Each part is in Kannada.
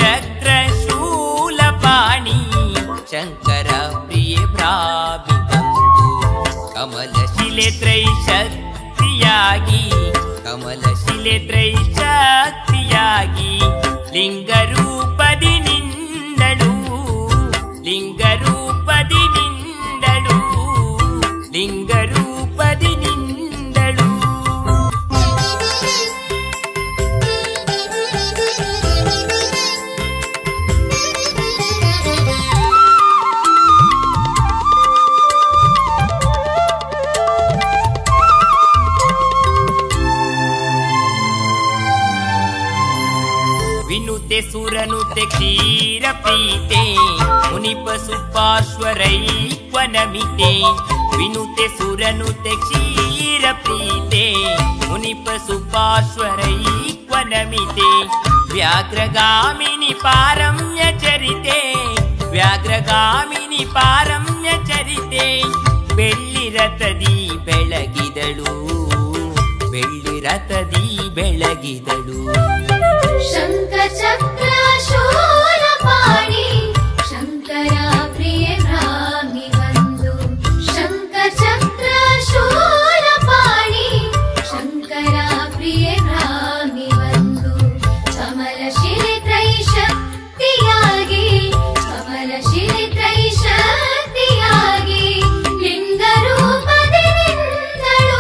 ಚಕ್ರ ಶೂಲಪಾಣಿ ಶಂಕರ ಪ್ರಿಯ ಭ್ರಾಮಿ ಬಂದು ಕಮಲಶಿಲೆ ತ್ರೈಶಕ್ತಿಯಾಗಿ ಕಮಲಶಿಲೆ ತ್ರೈಶಕ್ತಿಯಾಗಿ ಲಿಂಗರೂಪದಿ ನಿಂದಳು ಲಿಂಗರೂಪದಿ ನಿಂದಳು ಲಿಂಗರೂಪದಿ ನಿಂದಳು. ವಿನುತೆ ಸುರನುತೆ ಕ್ಷೀರ ಪ್ರೀತೆ ಮುನಿಪ ಸುಪಾರ್ಶ್ವರೈಕ್ವನಮಿತೆ ವಿನುತೆ ಸುರನುತೆ ಕ್ಷೀರ ಪ್ರೀತೆ ಮುನಿಪ ಸುಪಾರ್ಶ್ವರೈಕ್ವನಮಿತೆ ವ್ಯಾಘ್ರಗಾಮಿನಿ ಪಾರಮ್ಯ ಚರಿತೆ ವ್ಯಾಘ್ರಗಾಮಿನಿ ಪಾರಮ್ಯ ಚರಿತೆ ಬೆಳ್ಳಿ ರಥದಿ ಬೆಳಗಿದಳು ಬೆಳ್ಳಿ ರಥದಿ ಬೆಳಗಿದಳು. ಶಂಖ ಚಕ್ರ ಶೂಲಪಾಣಿ ಶಂಕರ ಪ್ರಿಯ ಭ್ರಾಮಿ ಬಂದು ಶಂಖ ಚಕ್ರ ಶೂಲಪಾಣಿ ಶಂಕರ ಪ್ರಿಯ ಭ್ರಾಮಿ ಬಂದು ಕಮಲಶಿಲೆ ತ್ರೈಶಕ್ತಿಯಾಗಿ ಕಮಲಶಿಲೆ ತ್ರೈಶಕ್ತಿಯಾಗಿ ಲಿಂಗರೂಪದಿ ನಿಂದಳು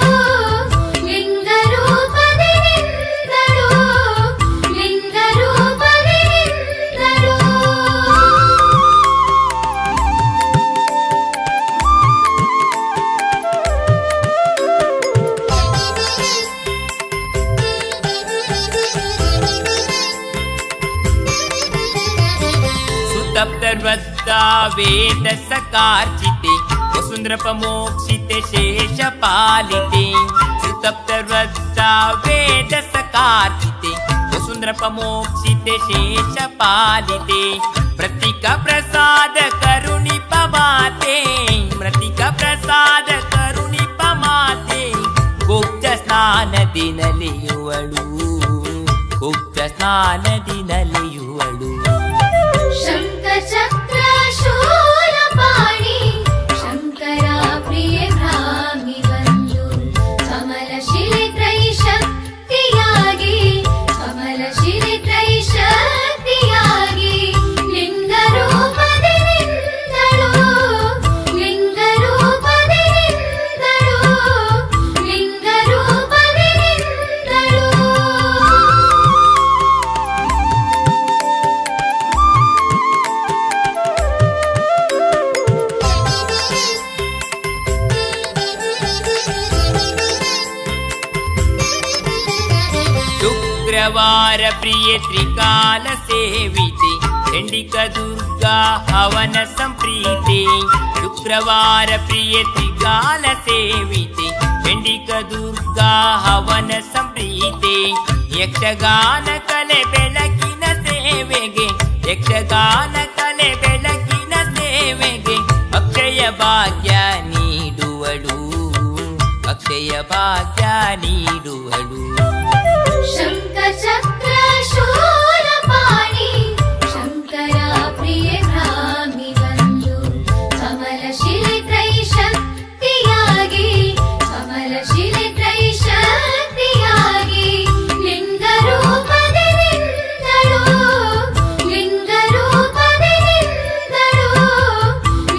ಲಿಂಗರೂಪದಿ ನಿಂದಳು ಲಿಂಗರೂಪದಿ ನಿಂದಳು. ಸುತಪ್ತರ್ವದ್ದ ವೇದ ಸಕಾರ್ಚಿತೆ ವಸುಂಧರಪಮೋಕ್ಷಿತೆ ಶೇಷಪಾಲಿತೆ ಸುತಪ್ತರ್ವದ್ದ ವೇದ ಸಕಾರ್ಚಿತೆ ವಸುಂಧರಪಮೋಕ್ಷಿತೆ ಶೇಷಪಾಲಿತೆ ಮೃತ್ತಿಕ ಪ್ರಸಾದ ಕರುಣಿಪ ಮಾತೆ ಮೃತ್ತಿಕ ಪ್ರಸಾದ ಕರುಣಿಪ ಮಾತೆ ಗುಪ್ತ ಸ್ನಾನದಿ ನಲಿಯುವಳು ಗುಪ್ತ ಸ್ನಾನದಿ ನಲಿಯುವಳು. ಶಂಖ ಚಕ್ರ ಶೂಲಪಾಣಿ ಶಂಕರ ಪ್ರಿಯ ಭ್ರಾಮಿ ಬಂದು ಕಮಲಶಿಲೆ ತ್ರೈಶಕ್ತಿಯಾಗಿ ಕಮಲಶಿಲೆ ತ್ರೈಶಕ್ತಿಯಾಗಿ ಲಿಂಗರೂಪದಿ ನಿಂದಳು ಲಿಂಗರೂಪದಿ ನಿಂದಳು ಲಿಂಗರೂಪದಿ ನಿಂದಳು. ಶುಕ್ರವಾರ ಪ್ರಿಯ ತ್ರಿಕಾಲ ಸೇವಿತೆ ಚಂಡಿಕ ದುರ್ಗಾ ಹವನ ಸಂಪ್ರೀತೆ ಶುಕ್ರವಾರ ಪ್ರಿಯ ತ್ರಿಕಾಲ ಸೇವಿತೆ ಚಂಡಿಕ ದುರ್ಗಾ ಹವನ ಸಂಪ್ರೀತೆ ಯಕ್ಷಗಾನ ಕಲೆ ಬೆಳಕಿನ ಸೇವೆಗೆ ಯಕ್ಷಗಾನ ಕಲೆ ಬೆಳಕಿನ ಸೇವೆಗೆ ಅಕ್ಷಯ ಭಾಗ್ಯ ನೀಡುವಳು ಅಕ್ಷಯ ಭಾಗ್ಯ ನೀಡುವಳು. ಶಂಖ ಚಕ್ರ ಶೂಲಪಾಣಿ ಶಂಕರ ಪ್ರಿಯ ಭ್ರಾಮಿ ಬಂದು ಕಮಲಶಿಲೆ ತ್ರೈಶಕ್ತಿಯಾಗಿ ಕಮಲಶಿಲೆ ತ್ರೈಶಕ್ತಿಯಾಗಿ ಲಿಂಗರೂಪದಿ ನಿಂದಳು ಲಿಂಗರೂಪದಿ ನಿಂದಳು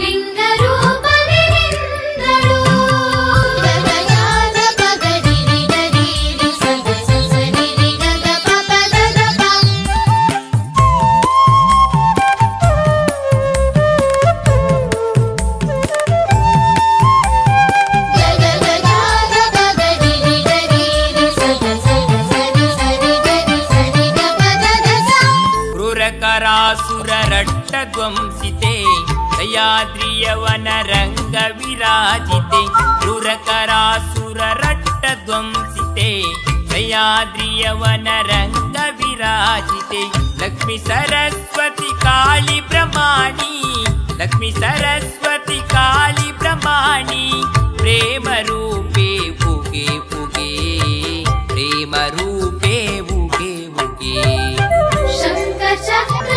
ಲಿಂಗರೂಪದಿ ನಿಂದಳು. ಧ್ವಂಸಿತೆ ದಯಾದ್ರಿಯವನ ರಂಗ ವಿರಾಜಿತೆ ಕ್ರೂರಕರಾಸುರ ರಟ್ಟ ಧ್ವಂಸಿತೆ ದಯಾದ್ರಿಯವನ ರಂಗ ವಿರಾಜಿತೆ ಲಕ್ಷ್ಮೀ ಸರಸ್ವತಿ ಕಾಳಿ ಬ್ರಹ್ಮಾಣಿ ಲಕ್ಷ್ಮೀ ಸರಸ್ವತಿ ಕಾಳಿ ಬ್ರಹ್ಮಾಣಿ ಪ್ರೇಮ ರೂಪೇ ಉಗೆ ಉಗೆ ಪ್ರೇಮ ರೂಪೇ ಉಗೆ ಉಗೆ. ಶಂಖ ಚಕ್ರ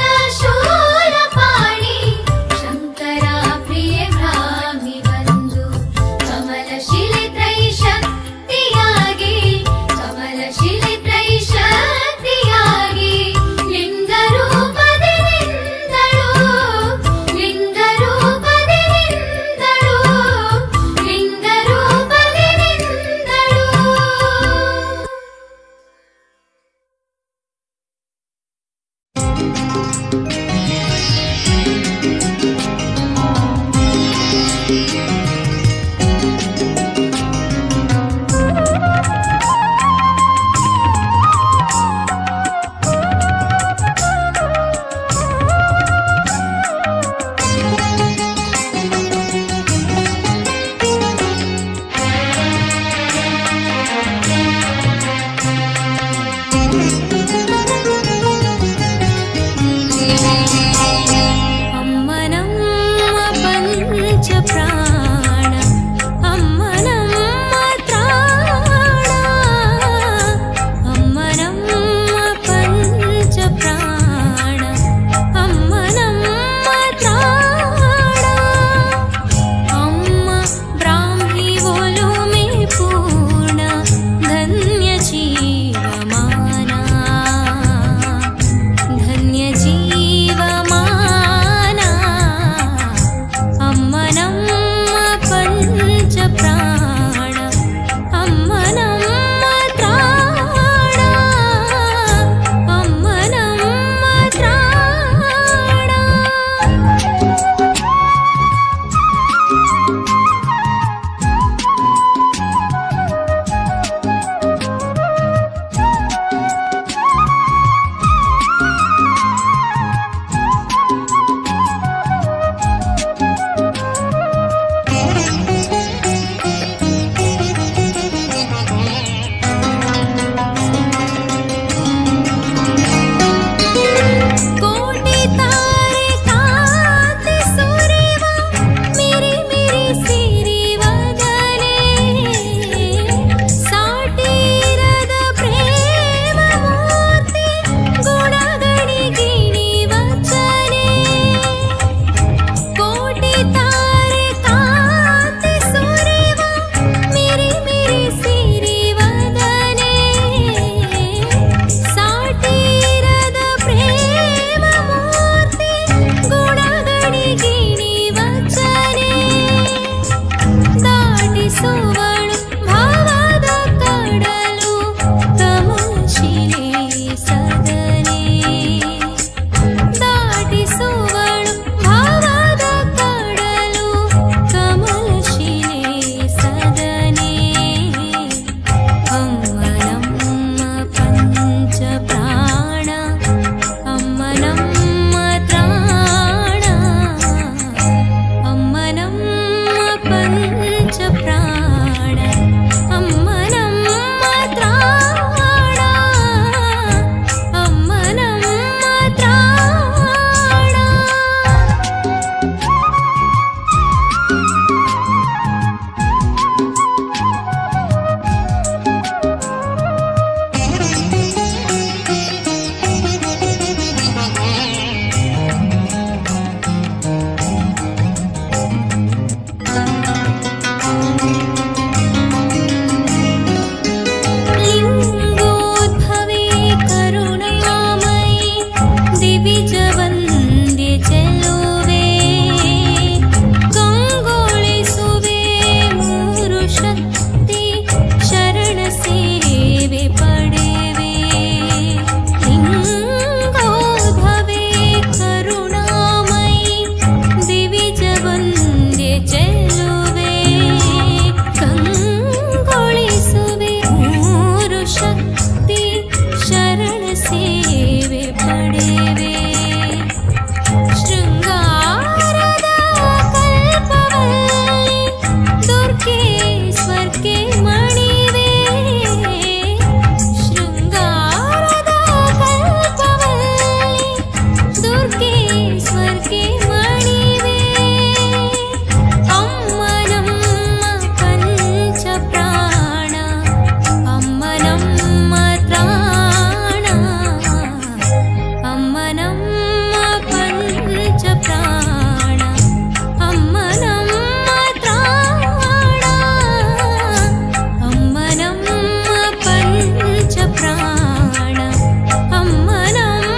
ಅಮ್ಮ ನಮ್ಮ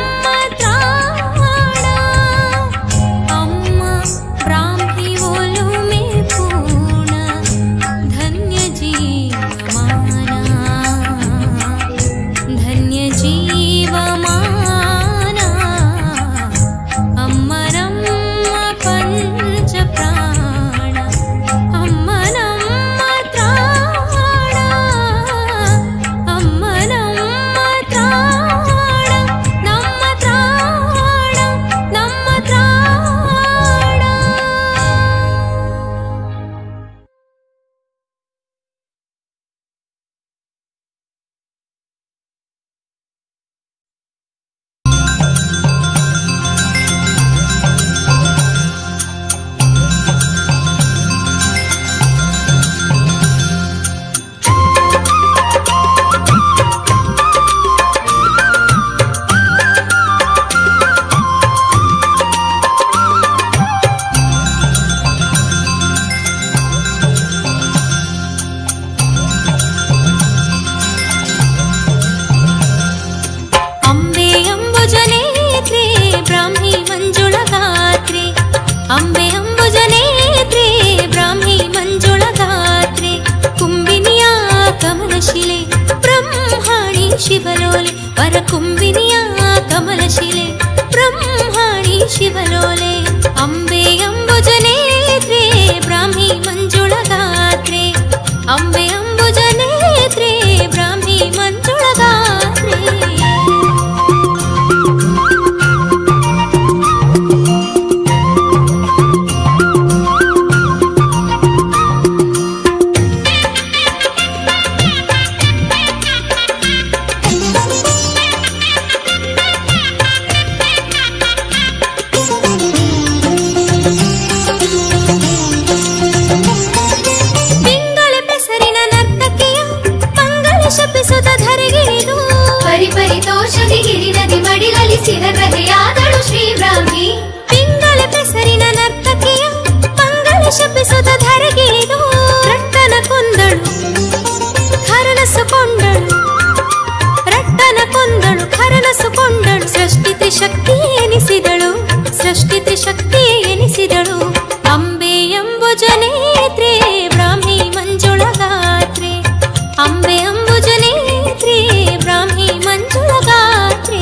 ತ್ರಾಣ ಶಿವಲೋಲೆ ವರಕುಂಬಿನಿಯ ಕಮಲಶಿಲೆ ಬ್ರಹ್ಮಾಣಿ ಶಿವಲೋಲೆ ಅಂಬೆ ಅಂಬುಜನೇತ್ರೆ ಬ್ರಾಹ್ಮಿ ಮಂಜುಳಗಾತ್ರೆ ಅಂಬೆ ಅಂಬುಜನೇತ್ರೆ ಬ್ರಾಹ್ಮಿ ಮಂಜುಳಗಾತ್ರೆ ಸಿರಗದೆಯಾದಳು ಶ್ರೀ ಬ್ರಾಹ್ಮಿ ಪಿಂಗಳ ಬೆಸರಿನ ನರ್ತಕಿಯ ಮಂಗಳ ಶಪಿಸುತ್ತ ಧರೆಗಿಳಿದು ರಟ್ಟನ ಕೊಂದಳು ಖರನಸುಕೊಂಡಳು ರಟ್ಟನ ಕೊಂದಳು ಖರನಸುಕೊಂಡಳು ಸೃಷ್ಟಿ ತ್ರಿಶಕ್ತಿ ಎನಿಸಿದಳು ಸೃಷ್ಟಿ ತ್ರಿಶಕ್ತಿ ಎನಿಸಿದಳು ಅಂಬೆ ಅಂಬುಜನೇತ್ರೆ ಬ್ರಾಹ್ಮಿ ಮಂಜುಳಗಾತ್ರೆ ಅಂಬೆ ಅಂಬುಜನೇತ್ರೆ ಬ್ರಾಹ್ಮಿ ಮಂಜುಳಗಾತ್ರೆ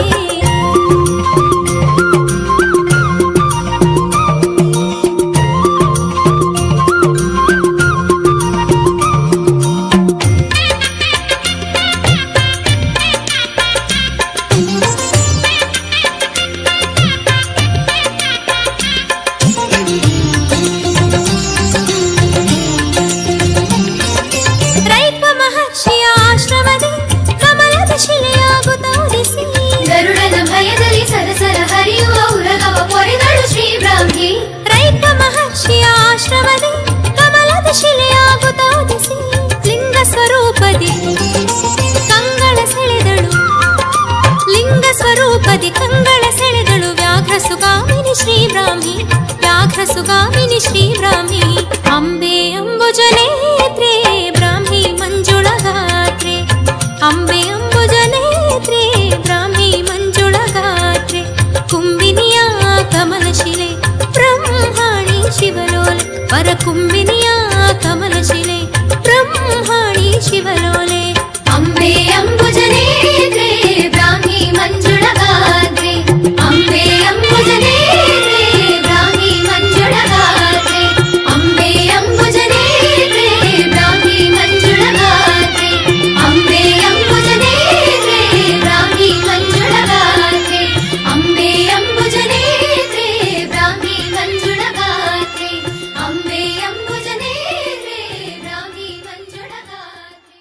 ಗರುಡನ ಭಯದಲ್ಲಿ ಸರಸರ ಹರಿಯುವ ಉರಗವ ಪೊರೆದಳು ಶ್ರೀ ಬ್ರಾಹ್ಮಿ ರೈತ ಮಹರ್ಷಿಯ ಆಶ್ರಮದಿ ಕಮಲದ ಶಿಲೆಯಾಗುತ್ತ ಉದಿಸಿ ಲಿಂಗ ಸ್ವರೂಪದಿ ಕಂಗಳ ಸೆಳೆದಳು ಲಿಂಗ ಸ್ವರೂಪದಿ ಕಂಗಳ ಸೆಳೆದಳು ವ್ಯಾಘ್ರ ಸುಗಾಮಿನಿ ಶ್ರೀ ಬ್ರಾಹ್ಮಿ ವ್ಯಾಘ್ರ ಸುಗಾಮಿನಿ ಶ್ರೀ ಬ್ರಾಹ್ಮಿ ಅಂಬೆ ಅಂಬುಜನೇತ್ರೆ ಬ್ರಾಹ್ಮಿ ಮಂಜುಳಗಾತ್ರೆ ಅಂಬೆ ಅಂಬುಜನೇತ್ರೆ ಬ್ರಾಹ್ಮಿ ಮಂಜುಳಗಾತ್ರೆ ಕುಂಬಿನಿಯ ಕಮಲಶಿಲೆ ಬ್ರಹ್ಮಾಣಿ ಶಿವಲೋಲೆ ವರಕುಂಬಿನಿಯ ಕಮಲಶಿಲೆ ಬ್ರಹ್ಮಾಣಿ ಶಿವಲೋಲೆ ಅಂಬೆ ಅಂಬುಜನೇತ್ರೆ ಬ್ರಾಹ್ಮಿ ಮಂಜುಳಗಾತ್ರೆ ಅಂಬೆ ಅಂಬುಜನೇತ್ರೆ ಬ್ರಾಹ್ಮಿ ಮಂಜುಳಗಾತ್ರೆ ಅಂಬೆ ಅಂಬುಜನೇತ್ರೆ ಬ್ರಾಹ್ಮಿ ಮಂಜುಳಗಾತ್ರೆ ಅಂಬೆ ಅಂಬುಜನೇತ್ರೆ ಬ್ರಾಹ್ಮಿ ಮಂಜುಳಗಾತ್ರೆ ಅಂಬೆ ಅಂಬುಜನೇತ್ರೆ ಬ್ರಾಹ್ಮಿ ಮಂಜುಳಗಾತ್ರೆ ಅಂಬೆ ಅಂಬುಜನೇತ್ರೆ ಬ್ರಾಹ್ಮಿ ಮಂಜುಳಗಾತ್ರೆ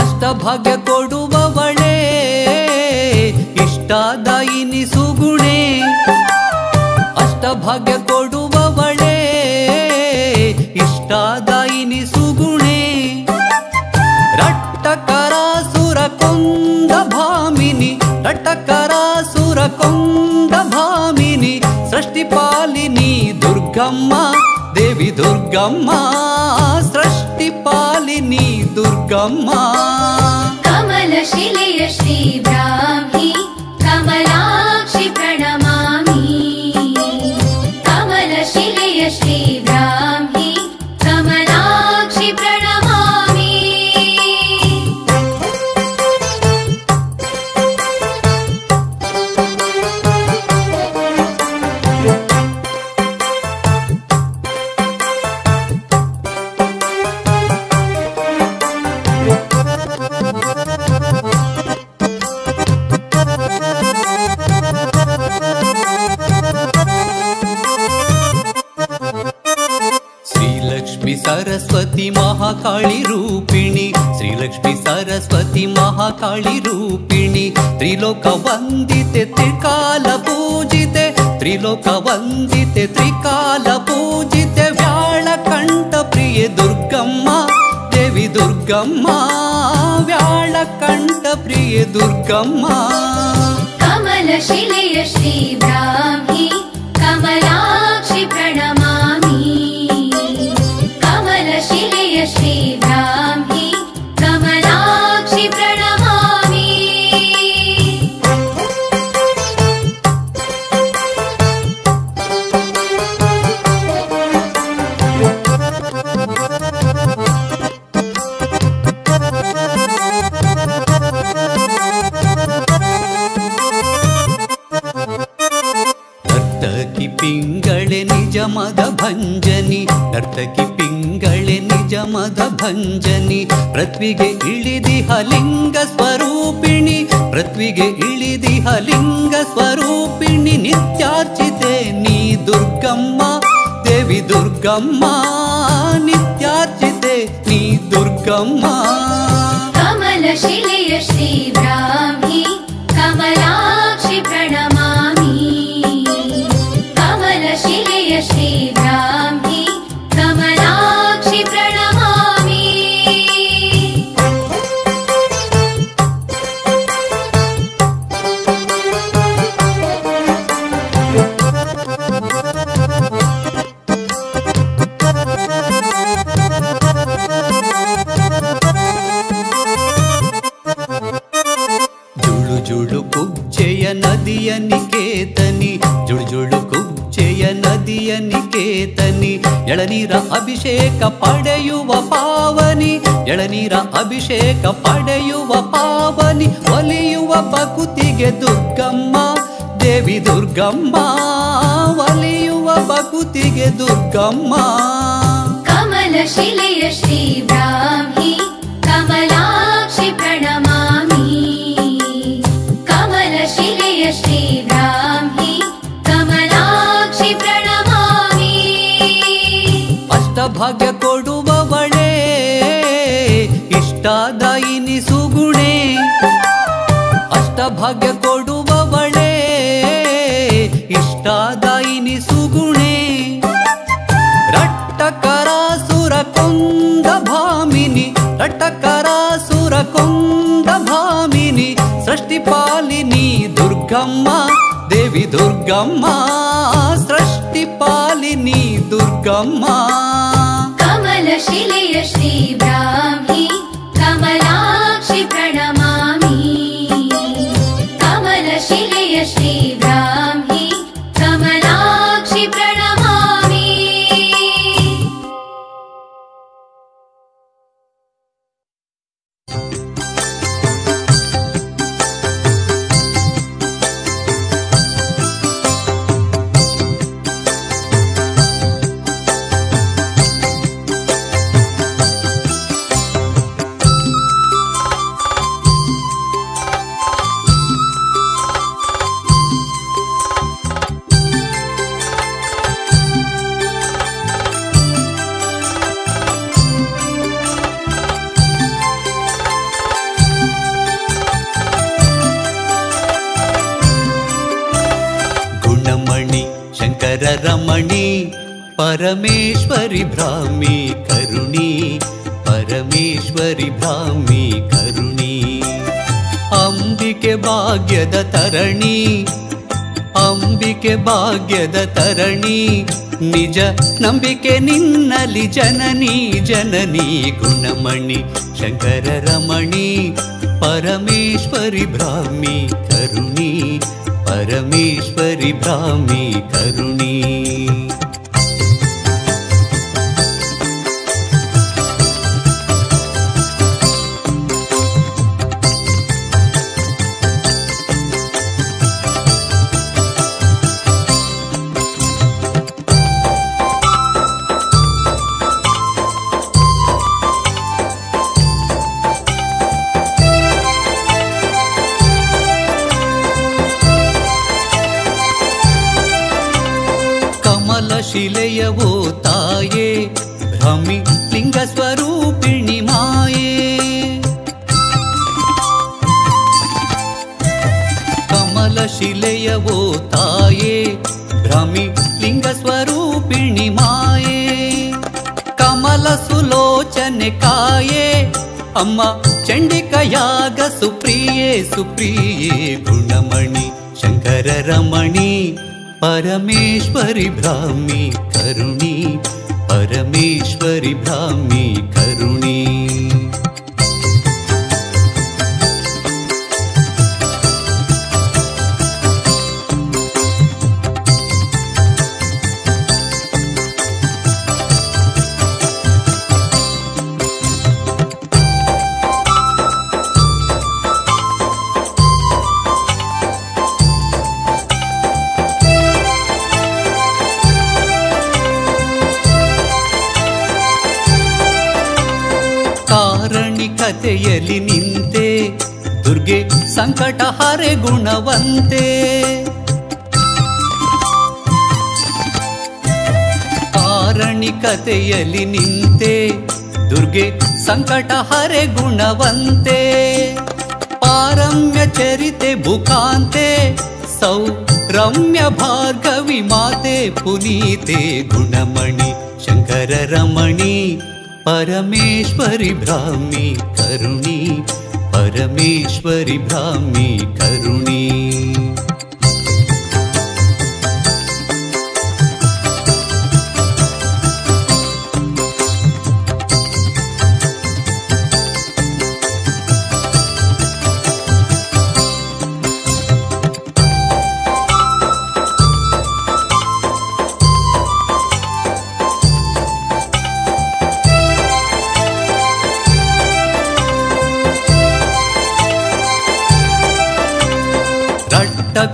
ಅಷ್ಟಭಾಗ್ಯ ಕೊಡುವವಳೇ ಇಷ್ಟದಾಯಿನಿ ಸುಗುಣೆ ಅಷ್ಟಭಾಗ್ಯ ಕೊಡುವವಳೇ ಇಷ್ಟದಾಯಿನಿ ಸುಗುಣೆ ರಟ್ಟಕರಾಸುರ ಕೊಂದ ಭಾಮಿನಿ ರಟ್ಟಕರಾಸುರ ಕೊಂದ ಭಾಮಿನಿ ಸೃಷ್ಟಿಪಾಲಿನಿ ದುರ್ಗಮ್ಮ ದೇವಿ ದುರ್ಗಮ್ಮ ಸೃಷ್ಟಿಪಾಲಿನಿ ದುರ್ಗಮ್ಮ ಕಮಲಶಿಲೆಯ ಶ್ರೀ ಬ್ರಾಹ್ಮಿ ಕಮಲಾಕ್ಷಿ ಪ್ರಣಮಾಮಿ ಕಮಲಶಿಲೆಯ ಶ್ರೀ ಬ್ರಾಹ್ಮಿ ಕಮಲಾಕ್ಷಿ ಪ್ರಣಮಾಮಿ ಶ್ರೀಲಕ್ಷ್ಮಿ ಸರಸ್ವತಿ ಮಹಾಕಾಳಿ ರೂಪಿಣಿ ಶ್ರೀಲಕ್ಷ್ಮಿ ಸರಸ್ವತಿ ಮಹಾಕಾಳಿ ರೂಪಿಣಿ ತ್ರಿಲೋಕ ವಂದಿತೆ ತ್ರಿಕಾಲ ಪೂಜಿತೆ ತ್ರಿಲೋಕ ವಂದಿತೆ ತ್ರಿಕಾಲ ಪೂಜಿತೆ ವ್ಯಾಳಕಂಠ ಪ್ರಿಯೆ ದುರ್ಗಮ್ಮ ದೇವಿ ದುರ್ಗಮ್ಮ ವ್ಯಾಳಕಂಠ ಪ್ರಿಯೆ ದುರ್ಗಮ್ಮ ಕಮಲಶಿಲೆಯ ಶ್ರೀ ಬ್ರಾಹ್ಮಿ ಕಮಲಾಕ್ಷಿ ಪ್ರಣಮಾಮಿ ಮದ ಭಂಜನಿ ನರ್ತಕಿ ಪಿಂಗಳೆ ನಿಜ ಮದ ಭಂಜನಿ ಪೃಥ್ವಿಗೆ ಇಳಿದಿಹ ಲಿಂಗ ಸ್ವರೂಪಿಣಿ ಪೃಥ್ವಿಗೆ ಇಳಿದಿಹ ಲಿಂಗ ಸ್ವರೂಪಿಣಿ ನಿತ್ಯಾರ್ಚಿತೆ ನೀ ದುರ್ಗಮ್ಮ ದೇವಿ ದುರ್ಗಮ್ಮ ನಿತ್ಯಾರ್ಚಿತೆ ನೀ ದುರ್ಗಮ್ಮ ಕಮಲಶಿಲೆಯ ಶ್ರೀ ಬ್ರಾಹ್ಮಿ ಕಮಲಾಕ್ಷಿ ಪ್ರಣಮಾಮಿ ಕಮಲಶಿಲೆಯ ಶ್ರೀ ಬ್ರಾಹ್ಮಿ ಕಮಲಾಕ್ಷಿ ಪ್ರಣಮಾಮಿ ಜುಳು ಕುಬ್ಜೆಯ ನದಿಯ ನಿಕೇತನಿ ಜುಳು ಕುಬ್ಜೆಯ ನದಿಯ ನಿಕೇತನಿ ಎಳನೀರ ಅಭಿಷೇಕ ಪಡೆಯುವ ಪಾವನಿ ಎಳನೀರ ಅಭಿಷೇಕ ಪಡೆಯುವ ಪಾವನಿ ಒಲಿಯುವ ಬಕುತಿಗೆ ದುರ್ಗಮ್ಮ ದೇವಿ ದುರ್ಗಮ್ಮ ಒಲಿಯುವ ಬಕುತಿಗೆ ದುರ್ಗಮ್ಮ ಕಮಲಶಿಲೆಯ ಶ್ರೀ ಬ್ರಾಹ್ಮಿ ಕಮಲಾಕ್ಷಿ ಪ್ರಣಮಾಮಿ ಕಮಲಶಿಲೆಯ ಶ್ರೀ ಬ್ರಾಹ್ಮಿ ಕಮಲಾಕ್ಷಿ ಪ್ರಣಮಾಮಿ ಅಷ್ಟಭಾಗ್ಯ ಕೊಡುವವಳೇ ಇಷ್ಟದಾಯಿನಿ ಸುಗುಣೆ ಅಷ್ಟಭಾಗ್ಯ ಕೊಡುವವಳೇ ಇಷ್ಟದಾಯಿನಿ ಸುಗುಣೆ ರಟ್ಟಕರಾಸುರ ಕೊಂದ ಭಾಮಿನಿ ರಟ್ಟಕರಾಸುರ ಕೊಂದ ಭಾಮಿನಿ ಸೃಷ್ಟಿಪಾಲಿನಿ ದುರ್ಗಮ್ಮ ದೇವಿ ದುರ್ಗಮ್ಮ ಸೃಷ್ಟಿಪಾಲಿನಿ ದುರ್ಗಮ್ಮ ಕಮಲಶಿಲೆಯ ಶ್ರೀ ಬ್ರಾಹ್ಮಿ ಕಮಲಾಕ್ಷಿ ಪ್ರಣಮಾಮಿ ಕಮಲಶಿಲೆಯ ಶ್ರೀ ಬ್ರಾಹ್ಮಿ ಕಮಲಾಕ್ಷಿ ಪ್ರಣಮಾಮಿ ರಮಣಿ ಪರಮೇಶ್ವರಿ ಭ್ರಾಮಿ ಕರುಣಿ ಪರಮೇಶ್ವರಿ ಭ್ರಾಮಿ ಕರುಣಿ ಅಂಬಿಕೆ ಭಾಗ್ಯದ ತರಣಿ ಅಂಬಿಕೆ ಭಾಗ್ಯದ ತರಣಿ ನಿಜ ನಂಬಿಕೆ ನಿನ್ನಲಿ ಜನನಿ ಜನನಿ ಗುಣಮಣಿ ಶಂಕರ ರಮಣಿ ಪರಮೇಶ್ವರಿ ಭ್ರಾಮಿ ಕರುಣಿ ಪರಮೇಶ್ವರಿ ಭ್ರಾಮಿ ಕರುಣಿ ಶಿಲೆಯವೋ ತಾಯೇ ಭ್ರಮಿ ಲಿಂಗ ಸ್ವರೂಪಿಣಿ ಮಾಯೇ ಕಮಲ ಶಿಲೆಯವೋ ತಾಯೇ ಭ್ರಮಿ ಲಿಂಗ ಸ್ವರೂಪಿಣಿ ಮಾಯೇ ಕಮಲ ಸುಲೋಚನೆ ಕಾಯೇ ಅಮ್ಮ ಚಂಡಿಕಯಾಗ ಸುಪ್ರಿಯೇ ಸುಪ್ರಿಯೇ ಗುಣಮಣಿ ಶಂಕರ ರಮಣಿ ಪರಮೇಶ್ವರಿ ಭ್ರಾಮಿ ಕರುಣಿ ಪರಮೇಶ್ವರಿ ಭ್ರಾಮಿ ಕರುಣಿ ಕಾರಣಿಕತೆಯಲ್ಲಿ ನಿಂತೆ ದುರ್ಗೆ ಸಂಕಟ ಹರೆ ಗುಣವಂತೆ. ಕಾರಣಿಕತೆಯಲ್ಲಿ ನಿಂತೆ ದುರ್ಗೆ ಸಂಕಟ ಹರೆ ಗುಣವಂತೆ. ಪಾರಮ್ಯ ಚರಿತೆ ಭುಕಾಂತೆ ಸೌರಮ್ಯ ಭಾರ್ಗವಿ ಮಾತೆ ಪುನೀತೆ ಗುಣಮಣಿ ಶಂಕರ ರಮಣಿ ಪರಮೇಶ್ವರಿ ಬ್ರಾಹ್ಮಿ ಕರುಣಿ ಪರಮೇಶ್ವರಿ ಬ್ರಾಹ್ಮಿ ಕರುಣಿ.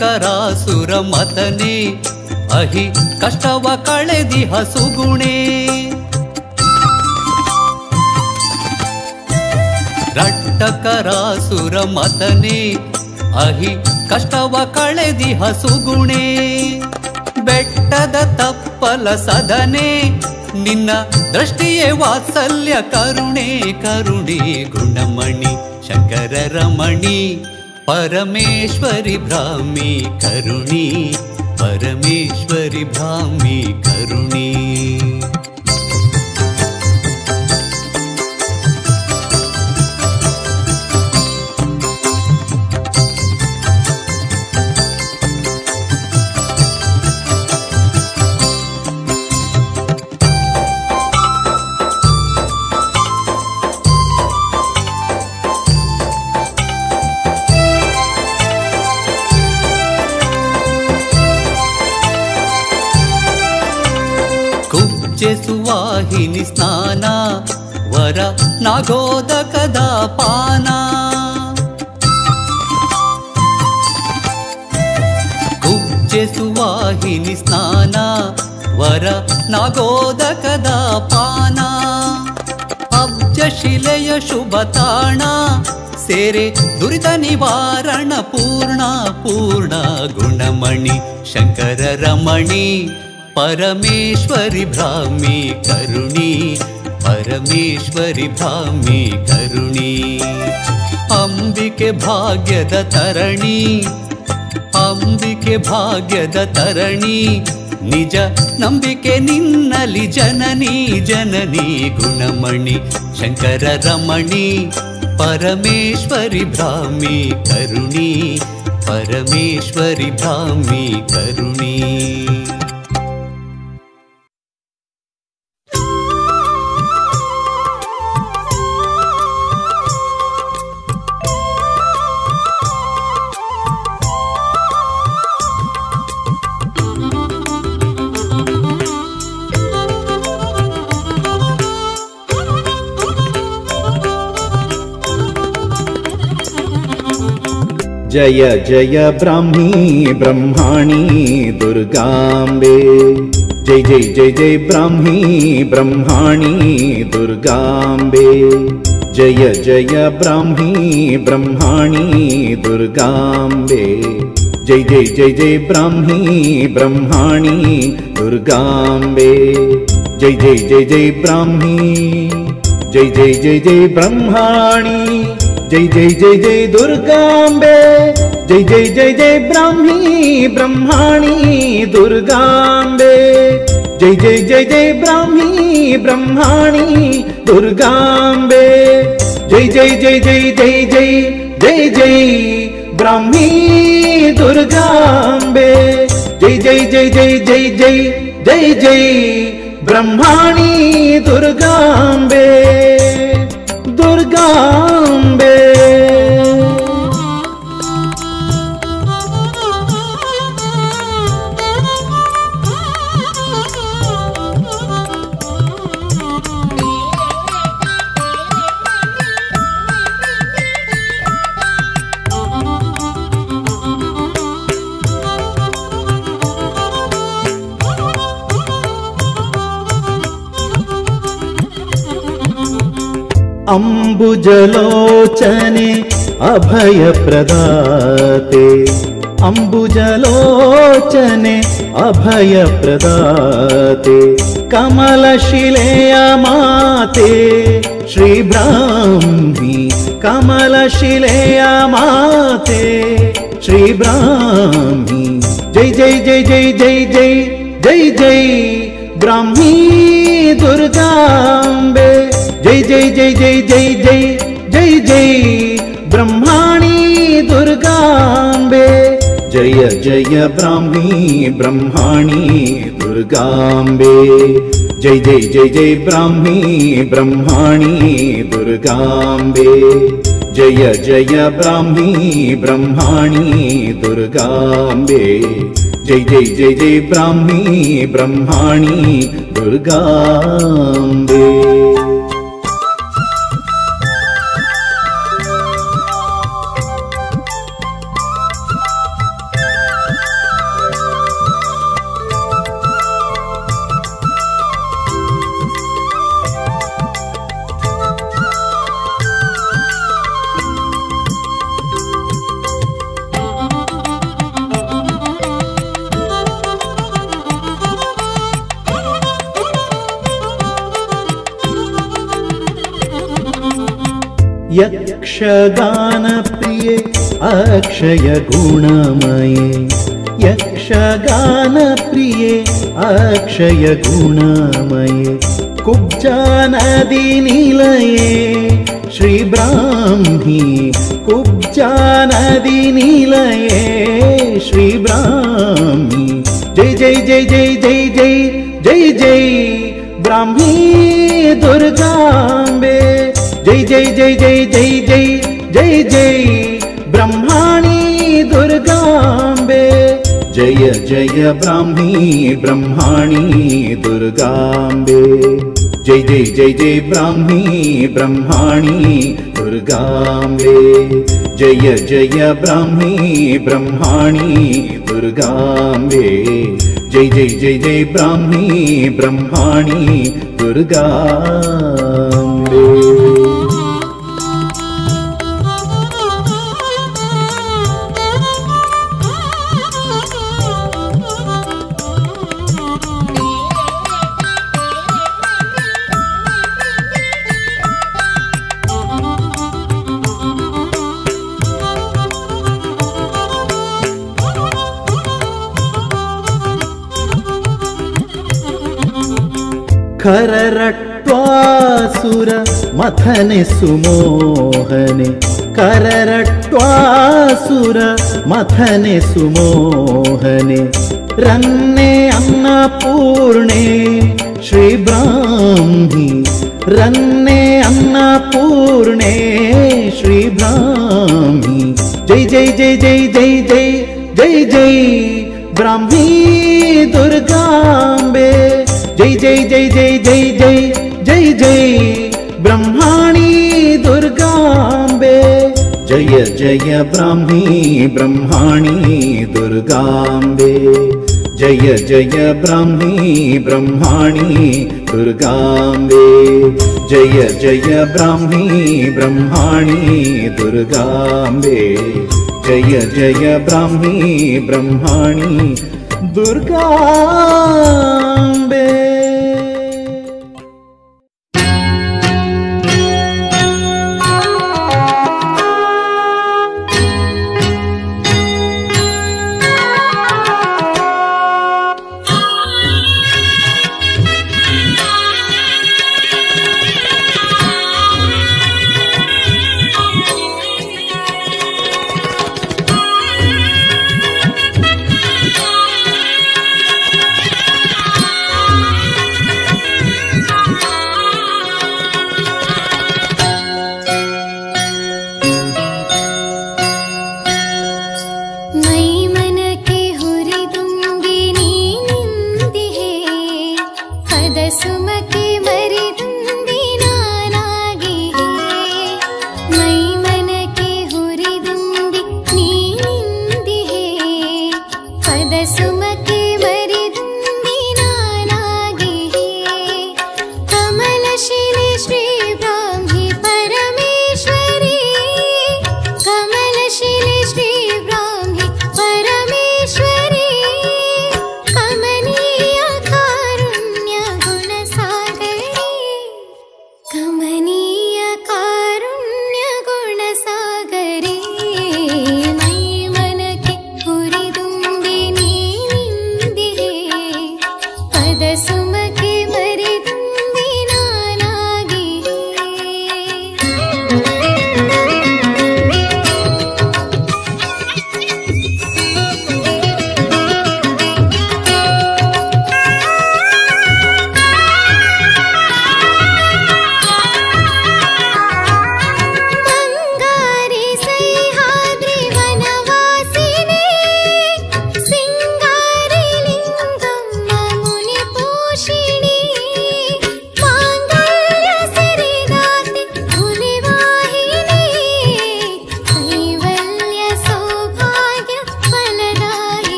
ಕರಾಸುರ ಮತನೆ ಅಹಿ ಕಷ್ಟವ ಕಳೆದಿಹ ಸುಗುಣೆ. ರಟ್ಟಕರಾಸುರ ಮತನೆ ಅಹಿ ಕಷ್ಟವ ಕಳೆದಿಹ ಸುಗುಣೆ. ಬೆಟ್ಟದ ತಪ್ಪಲ ಸದನೆ ನಿನ್ನ ದೃಷ್ಟಿಯೇ ವಾತ್ಸಲ್ಯ ಕರುಣೆ ಕರುಣೆ ಗುಣಮಣಿ ಶಂಕರ ರಮಣಿ ಪರಮೇಶ್ವರಿ ಬ್ರಾಹ್ಮಿ ಕರುಣಿ ಪರಮೇಶ್ವರಿ ಬ್ರಾಹ್ಮಿ ಕರುಣಿ. ಸುವಾಹಿನಿ ಸ್ನಾನ ವರ ನಾಗೋದಕದ ಪಾನ. ಕುಬ್ಜೆ ಸುವಾಹಿನಿ ಸ್ನಾನ ವರ ನಾಗೋದಕದ ಪಾನ. ಅಬ್ಜ ಶಿಲೆಯ ಶುಭ ತಾಣ ಸೇರೆ ದುರಿತ ನಿವಾರಣ ಪೂರ್ಣ ಪೂರ್ಣ ಗುಣಮಣಿ ಶಂಕರ ರಮಣಿ ಪರಮೇಶ್ವರಿ ಬ್ರಾಹ್ಮಿ ಕರುಣಿ ಪರಮೇಶ್ವರಿ ಬ್ರಾಹ್ಮಿ ಕರುಣಿ. ಅಂಬಿಕೆ ಭಾಗ್ಯದ ತರಣಿ ಅಂಬಿಕೆ ಭಾಗ್ಯದ ತರಣಿ ನಿಜ ನಂಬಿಕೆ ನಿನ್ನಲಿ ಜನನಿ ಜನನಿ ಗುಣಮಣಿ ಶಂಕರ ರಮಣಿ ಪರಮೇಶ್ವರಿ ಬ್ರಾಹ್ಮಿ ಕರುಣಿ ಪರಮೇಶ್ವರಿ ಬ್ರಾಹ್ಮಿ ಕರುಣಿ. जय जय ब्राह्मी ब्रह्माणी दुर्गाम्बे. जय जय जय जय ब्राह्मी ब्रह्माणी दुर्गाम्बे. जय जय ब्राह्मी ब्रह्माणी दुर्गाम्बे. जय जय जय जय ब्राह्मी ब्रह्माणी दुर्गाम्बे. जय जय जय जय ब्राह्मी जय जय जय जय ब्रह्माणी. जय जय जय जय दुर्गाम्बे. जय जय जय जय ब्राह्मी ब्रह्माणी दुर्गाम्बे. जय जय जय जय ब्राह्मी ब्रह्माणी दुर्गाम्बे. जय जय जय जय जय जय जय जय ब्राह्मी दुर्गाम्बे. जय जय जय जय जय जय जय जय ब्रह्माणी दुर्गाम्बे दुर्गाम्बे. ಅಂಬುಜಲೋಚನೆ ಅಭಯ ಪ್ರದಾತೆ, ಅಂಬುಜಲೋಚನೆ ಅಭಯ ಪ್ರದಾತೆ, ಕಮಲಶಿಲೆಯ ಮಾತೆ ಶ್ರೀ ಬ್ರಾಹ್ಮಿ, ಕಮಲಶಿಲೆಯ ಮಾತೆ ಶ್ರೀ ಬ್ರಾಹ್ಮಿ. ಜೈ ಜೈ ಜೈ ಜೈ ಜೈ ಜೈ ಜೈ ಜೈ ಬ್ರಾಹ್ಮಿ ದುರ್ಗಾಂಬೆ, ಜೈ ಜೈ ಜೈ ಜೈ ಜೈ ಜೈ ಜೈ ಜೈ ಬ್ರಹ್ಮಾಣಿ ದುರ್ಗಾಂಬೆ. ಜಯ ಜಯ ಬ್ರಾಹ್ಮಿ ಬ್ರಹ್ಮಾಣಿ ದುರ್ಗಾಂಬೆ, ಜೈ ಜೈ ಜೈ ಜೈ ಬ್ರಾಹ್ಮಿ ಬ್ರಹ್ಮಾಣಿ ದುರ್ಗಾಂಬೆ. ಜಯ ಜಯ ಬ್ರಾಹ್ಮಿ ಬ್ರಹ್ಮಾಣಿ ದುರ್ಗಾಂಬೆ, ಜೈ ಜೈ ಜೈ ಜೈ ಬ್ರಾಹ್ಮಿ ಬ್ರಹ್ಮಾಣಿ ದುರ್ಗಾಂಬೆ. ಯಕ್ಷಗಾನ ಪ್ರಿಯೆ ಅಕ್ಷಯ ಗುಣಮಯೇ, ಯಕ್ಷಗಾನ ಪ್ರಿಯೆ ಅಕ್ಷಯ ಗುಣಮಯೇ, ಕುಬ್ಜಾ ನದಿ ನಿಲಯೇ ಶ್ರೀ ಬ್ರಾಹ್ಮಿ, ಕುಬ್ಜಾ ನದಿ ನಿಲಯೇ ಶ್ರೀ ಬ್ರಾಹ್ಮಿ. ಜೈ ಜೈ ಜೈ ಜೈ ಜೈ ಜೈ ಜೈ ಜೈ ಬ್ರಾಹ್ಮಿ ದುರ್ಗಾಂಬೆ, ಜೈ ಜೈ ಜೈ ಜೈ ಜೈ ಜೈ ಜೈ ಜೈ ಬ್ರಹ್ಮಾಣಿ ದುರ್ಗಾಂಬೆ. ಜಯ ಜಯ ಬ್ರಾಹ್ಮಿ ಬ್ರಹ್ಮಾಣಿ ದುರ್ಗಾಂಬೆ, ಜೈ ಜೈ ಜೈ ಜೈ ಬ್ರಾಹ್ಮಿ ಬ್ರಹ್ಮಾಣಿ ದುರ್ಗಾಂಬೆ. ಜಯ ಜಯ ಬ್ರಾಹ್ಮಿ ಬ್ರಹ್ಮಾಣಿ ದುರ್ಗಾಂಬೆ, ಜೈ ಜೈ ಜೈ ಜೈ ಬ್ರಾಹ್ಮಿ ಬ್ರಹ್ಮಾಣಿ ದುರ್ಗಾಂಬೆ. ಕರರಟ್ವಾಸುರ ಮಥನೆ ಸುಮೋಹನೆ, ಕರರಟ್ವಾಸುರ ಮಥನೆ ಸುಮೋಹನೆ, ರನ್ನೆ ಅನ್ನಪೂರ್ಣೆ ಶ್ರೀ ಬ್ರಾಹ್ಮಿ, ರನ್ನೆ ಅನ್ನಪೂರ್ಣೆ ಶ್ರೀ ಬ್ರಾಹ್ಮಿ. ಜೈ ಜೈ ಜೈ ಜೈ ಜೈ ಜೈ ಜೈ ಜೈ ಬ್ರಾಹ್ಮಿ ದುರ್ಗಾಂಬೆ, ಜೈ ಜೈ ಜೈ ಜೈ ಜೈ ಜೈ ಜೈ ಜೈ ಬ್ರಹ್ಮಾಣಿ ದುರ್ಗಾಂಬೆ. ಜಯ ಜಯ ಬ್ರಾಹ್ಮಿ ಬ್ರಹ್ಮಾಣಿ ದುರ್ಗಾಂಬೆ, ಜಯ ಜಯ ಬ್ರಾಹ್ಮಿ ಬ್ರಹ್ಮಾಣಿ ದುರ್ಗಾಂಬೆ. ಜಯ ಜಯ ಬ್ರಾಹ್ಮಿ ಬ್ರಹ್ಮಾಣಿ ದುರ್ಗಾಂಬೆ, ಜಯ ಜಯ ಬ್ರಾಹ್ಮಿ ಬ್ರಹ್ಮಾಣಿ ದುರ್ಗಾಂಬೆ.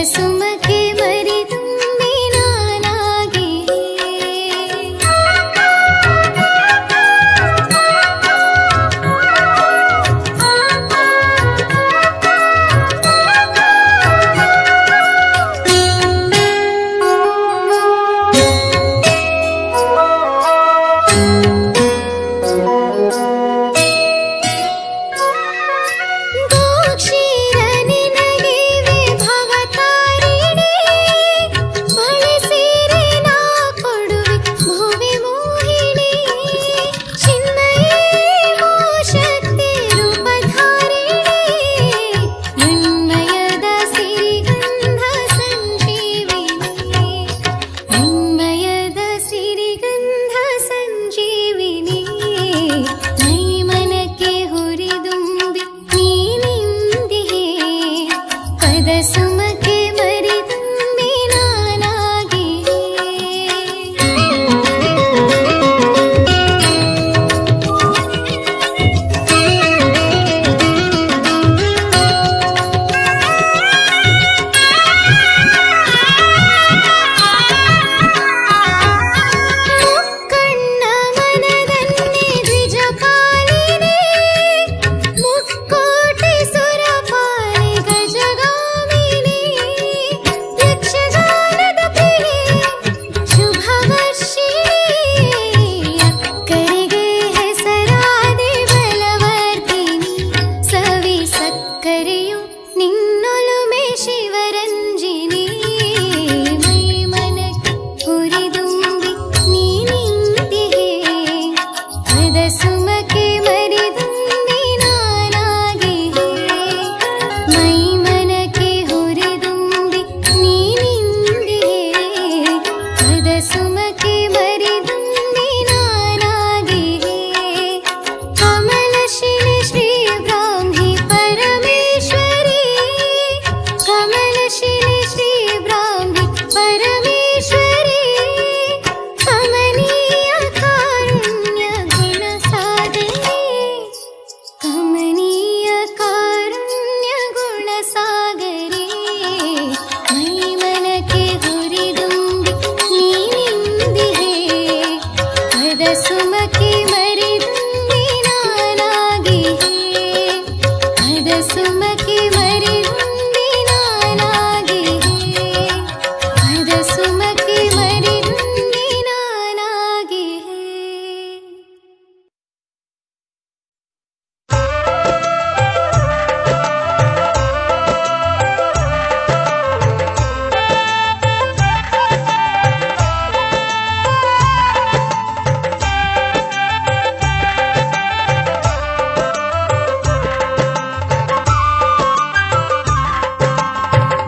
ಸುಮಕ್ಕೆ ಮರಿದುಂಬಿ ನಾನಾಗಿ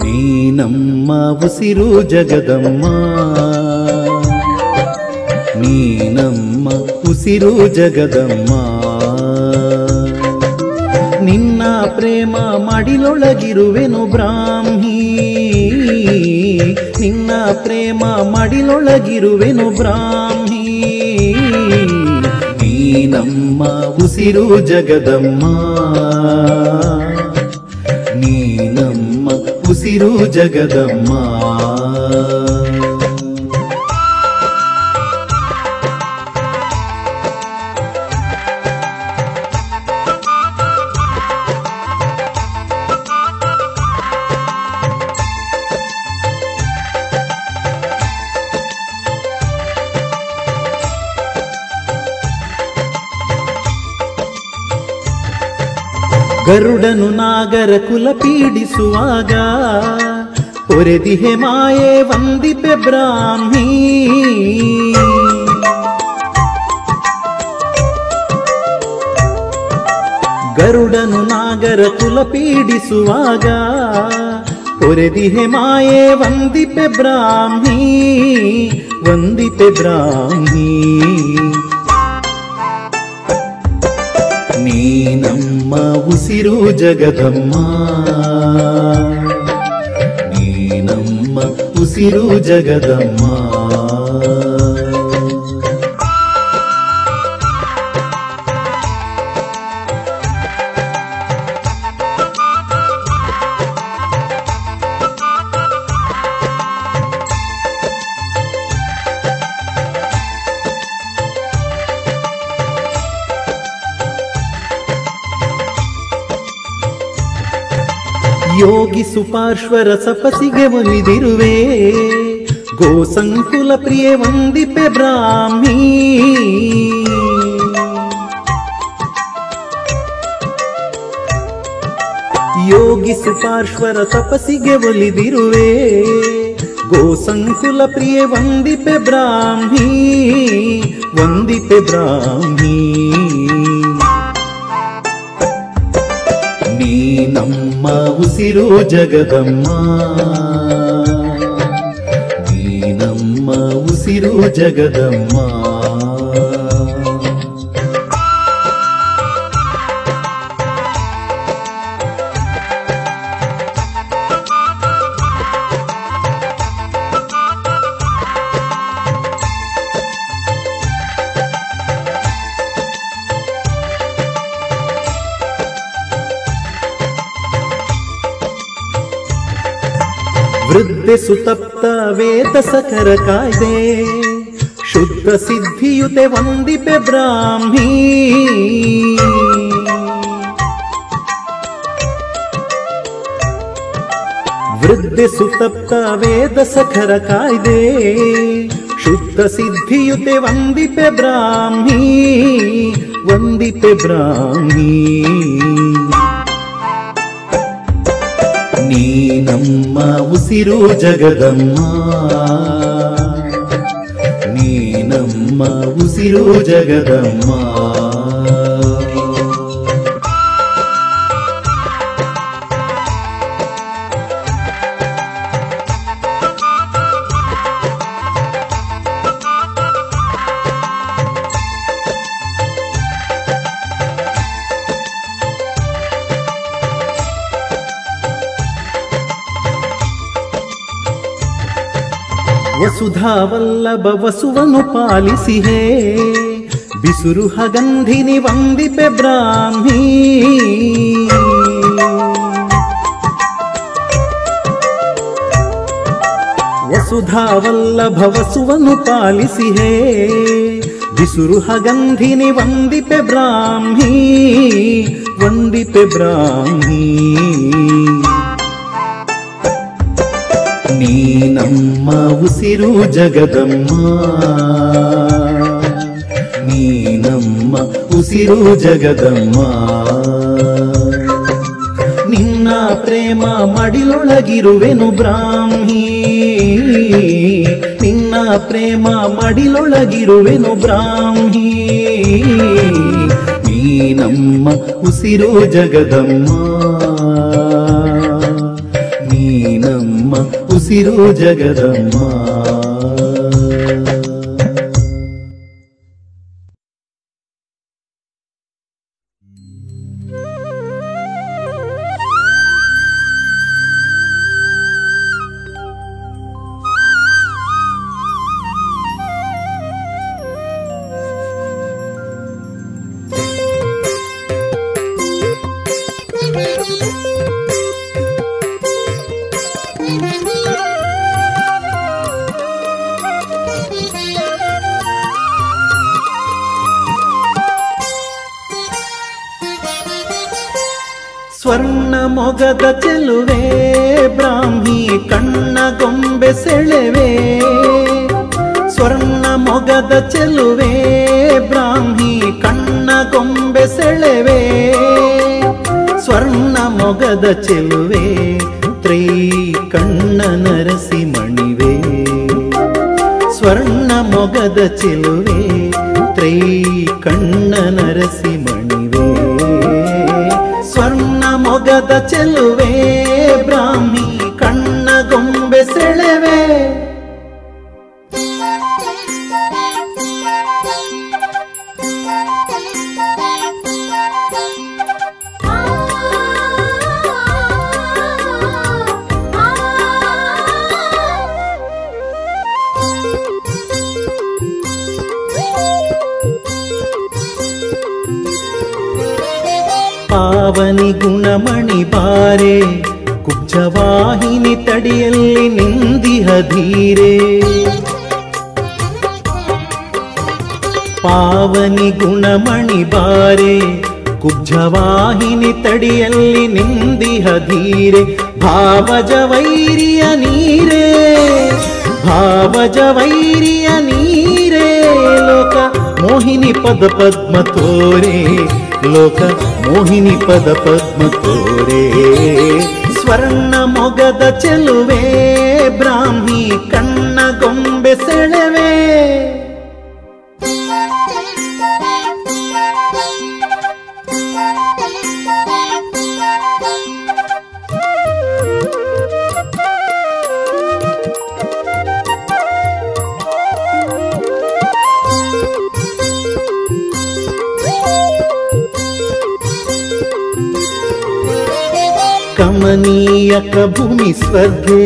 ನೀನಮ್ಮ ಉಸಿರು ಜಗದಮ್ಮ, ನೀನಮ್ಮ ಉಸಿರು ಜಗದಮ್ಮ, ನಿನ್ನ ಪ್ರೇಮ ಮಡಿಲೊಳಗಿರುವೆನು ಬ್ರಾಹ್ಮಿ, ನಿನ್ನ ಪ್ರೇಮ ಮಡಿಲೊಳಗಿರುವೆನು ಬ್ರಾಹ್ಮಿ. ನೀನಮ್ಮ ಉಸಿರು ಜಗದಮ್ಮ, ನೀನಮ್ಮ ಉಸಿರು ಜಗದಮ್ಮ. ಗರುಡನು ನಾಗರ ಕುಲ ಪೀಡಿಸುವಾಗ ಒರೆದಿಹೆ ಮಾಯೆ ವಂದಿಪೆ ಬ್ರಾಹ್ಮಿ. ಗರುಡನು ನಾಗರ ಕುಲ ಪೀಡಿಸುವಾಗ ಒರೆದಿಹೆ ಮಾಯೆ ವಂದಿಪೆ ಬ್ರಾಹ್ಮಿ, ವಂದಿಪೆ ಬ್ರಾಹ್ಮಿ. ನೀನಮ್ಮ ಉಸಿರು ಜಗದಮ್ಮ, ನೀನಮ್ಮ ಉಸಿರು ಜಗದಮ್ಮ. ಯೋಗಿ ಸುಪಾರ್ಶ್ವರ ಸಪಸಿಗೆ ಒಲಿದಿರುವೆ ಗೋಸಂಕುಲ ಪ್ರಿಯ ವಂದಿಪೆ ಬ್ರಾಹ್ಮೀ ಯೋಗಿ ಸುಪಾರ್ಶ್ವರ ತಪಸ್ಸಿಗೆ ಒಲಿದಿರುವೆ ಗೋಸಂಕುಲ ಪ್ರಿಯ ವಂದಿಪೆ ಬ್ರಾಹ್ಮೀ ವಂದಿಪೆ ಬ್ರಾಹ್ಮೀ ನೀ ನಮ್ಮ ಉಸಿರು ಜಗದಮ್ಮ ನೀ ನಮ್ಮ ಉಸಿರು ಜಗದಮ್ಮ ವೃದ್ಧೆ ಸುತಪ್ತ ವೇದ ಸಕರ ಕಾಯ್ದೆ ಶುದ್ಧ ಸಿದ್ಧಿಯುತೆ ವಂದಿಪೆ ಬ್ರಾಹ್ಮೀ ವೃದ್ಧೆ ಸುತಪ್ತ ವೇದ ಸಖರ ಕಾಯ್ದೆ ಶುದ್ಧ ಸಿದ್ಧಿಯುತೆ ವಂದಿಪೆ ಬ್ರಾಹ್ಮೀ ವಂದಿಪೆ ಬ್ರಾಹ್ಮೀ ನೀ ನಮ್ಮ ಉಸಿರು ಜಗದಮ್ಮ ನೀ ನಮ್ಮ ಉಸಿರು ಜಗದಮ್ಮ ವಸುಧಾವಲ್ಲಭ ವಸುವನು ಪಾಲಿಸಿಹೇ ಬಿಸುರು ಹಗಂಧಿನಿ ವಂದಿಪೆ ಬ್ರಾಹ್ಮೀ ವಸುಧಾವಲ್ಲಭ ವಸುವನು ಪಾಲಿಸಿಹೇ ಬಿಸುರು ಹಗಂಧಿನಿ ವಂದಿಪೆ ಬ್ರಾಹ್ಮೀ ವಂದಿಪೆ ಬ್ರಾಹ್ಮೀ ನೀ ನಮ್ಮ ಉಸಿರು ಜಗದಮ್ಮ ನೀ ನಮ್ಮ ಉಸಿರು ಜಗದಮ್ಮ ನಿನ್ನ ಪ್ರೇಮ ಮಡಿಲೊಳಗಿರುವೆನು ಬ್ರಾಹ್ಮೀ ನಿನ್ನ ಪ್ರೇಮ ಮಡಿಲೊಳಗಿರುವೆನು ಬ್ರಾಹ್ಮೀ ನೀ ನಮ್ಮ ಉಸಿರು ಜಗದಮ್ಮ ನೀ ನಮ್ಮ ಉಸಿರು ಜಗದಮ್ಮ ಸ್ವರ್ಣ ಮೊಗದ ಚೆಲುವೆ ಬ್ರಾಹ್ಮಿ ಕಣ್ಣ ಗೊಂಬೆ ಸೆಳೆವೆ ಸ್ವರ್ಣ ಮೊಗದ ಚೆಲುವೆ ಬ್ರಾಹ್ಮಿ ಕಣ್ಣ ಗೊಂಬೆ ಸೆಳೆವೆ ಸ್ವರ್ಣ ಮೊಗದ ಚೆಲುವೆ ತ್ರೈ ಕಣ್ಣ ನರಸಿ ಮಣಿವೆ ಸ್ವರ್ಣ ಮೊಗದ ಚೆಲುವೆ ತ್ರೈ ಕಣ್ಣ ನರಸಿ ಮಣಿವೆ ಸ್ವರ್ಣ ಮೊಗದ ಚೆಲುವೆ ಬ್ರಾಹ್ಮಿ ಕಣ್ಣ ಗೊಂಬೆ ಸೆಳೆವೆ ಪಾವನಿ ಗುಣಮಣಿ ಬಾರೆ ಕುಬ್ಜವಾಹಿನಿ ತಡಿಯಲ್ಲಿ ನಿಂದಿಹ ಧೀರೆ ಪಾವನಿ ಗುಣಮಣಿ ಬಾರೆ ಕುಬ್ಜವಾಹಿನಿ ತಡಿಯಲ್ಲಿ ನಿಂದಿಹ ಧೀರೆ ಭಾವಜ ವೈರಿಯ ನೀರೇ, ಭಾವಜ ವೈರಿಯ ನೀರೇ, ಲೋಕ ಮೋಹಿನಿ ಪದ ಪದ್ಮ ತೋರೆ, ಲೋಕ ಮೋಹಿನಿ ಪದ ಪದ್ಮ ತೋರೆ. ಸ್ವರ್ಣ ಮೊಗದ ಚೆಲುವೆ ಬ್ರಾಹ್ಮಿ ಕಣ್ಣ ಗೊಂಬೆ ಸೆಳೆವೆ. ಕಮನೀಯಕ ಭೂಮಿ ಸ್ವರ್ಗೆ,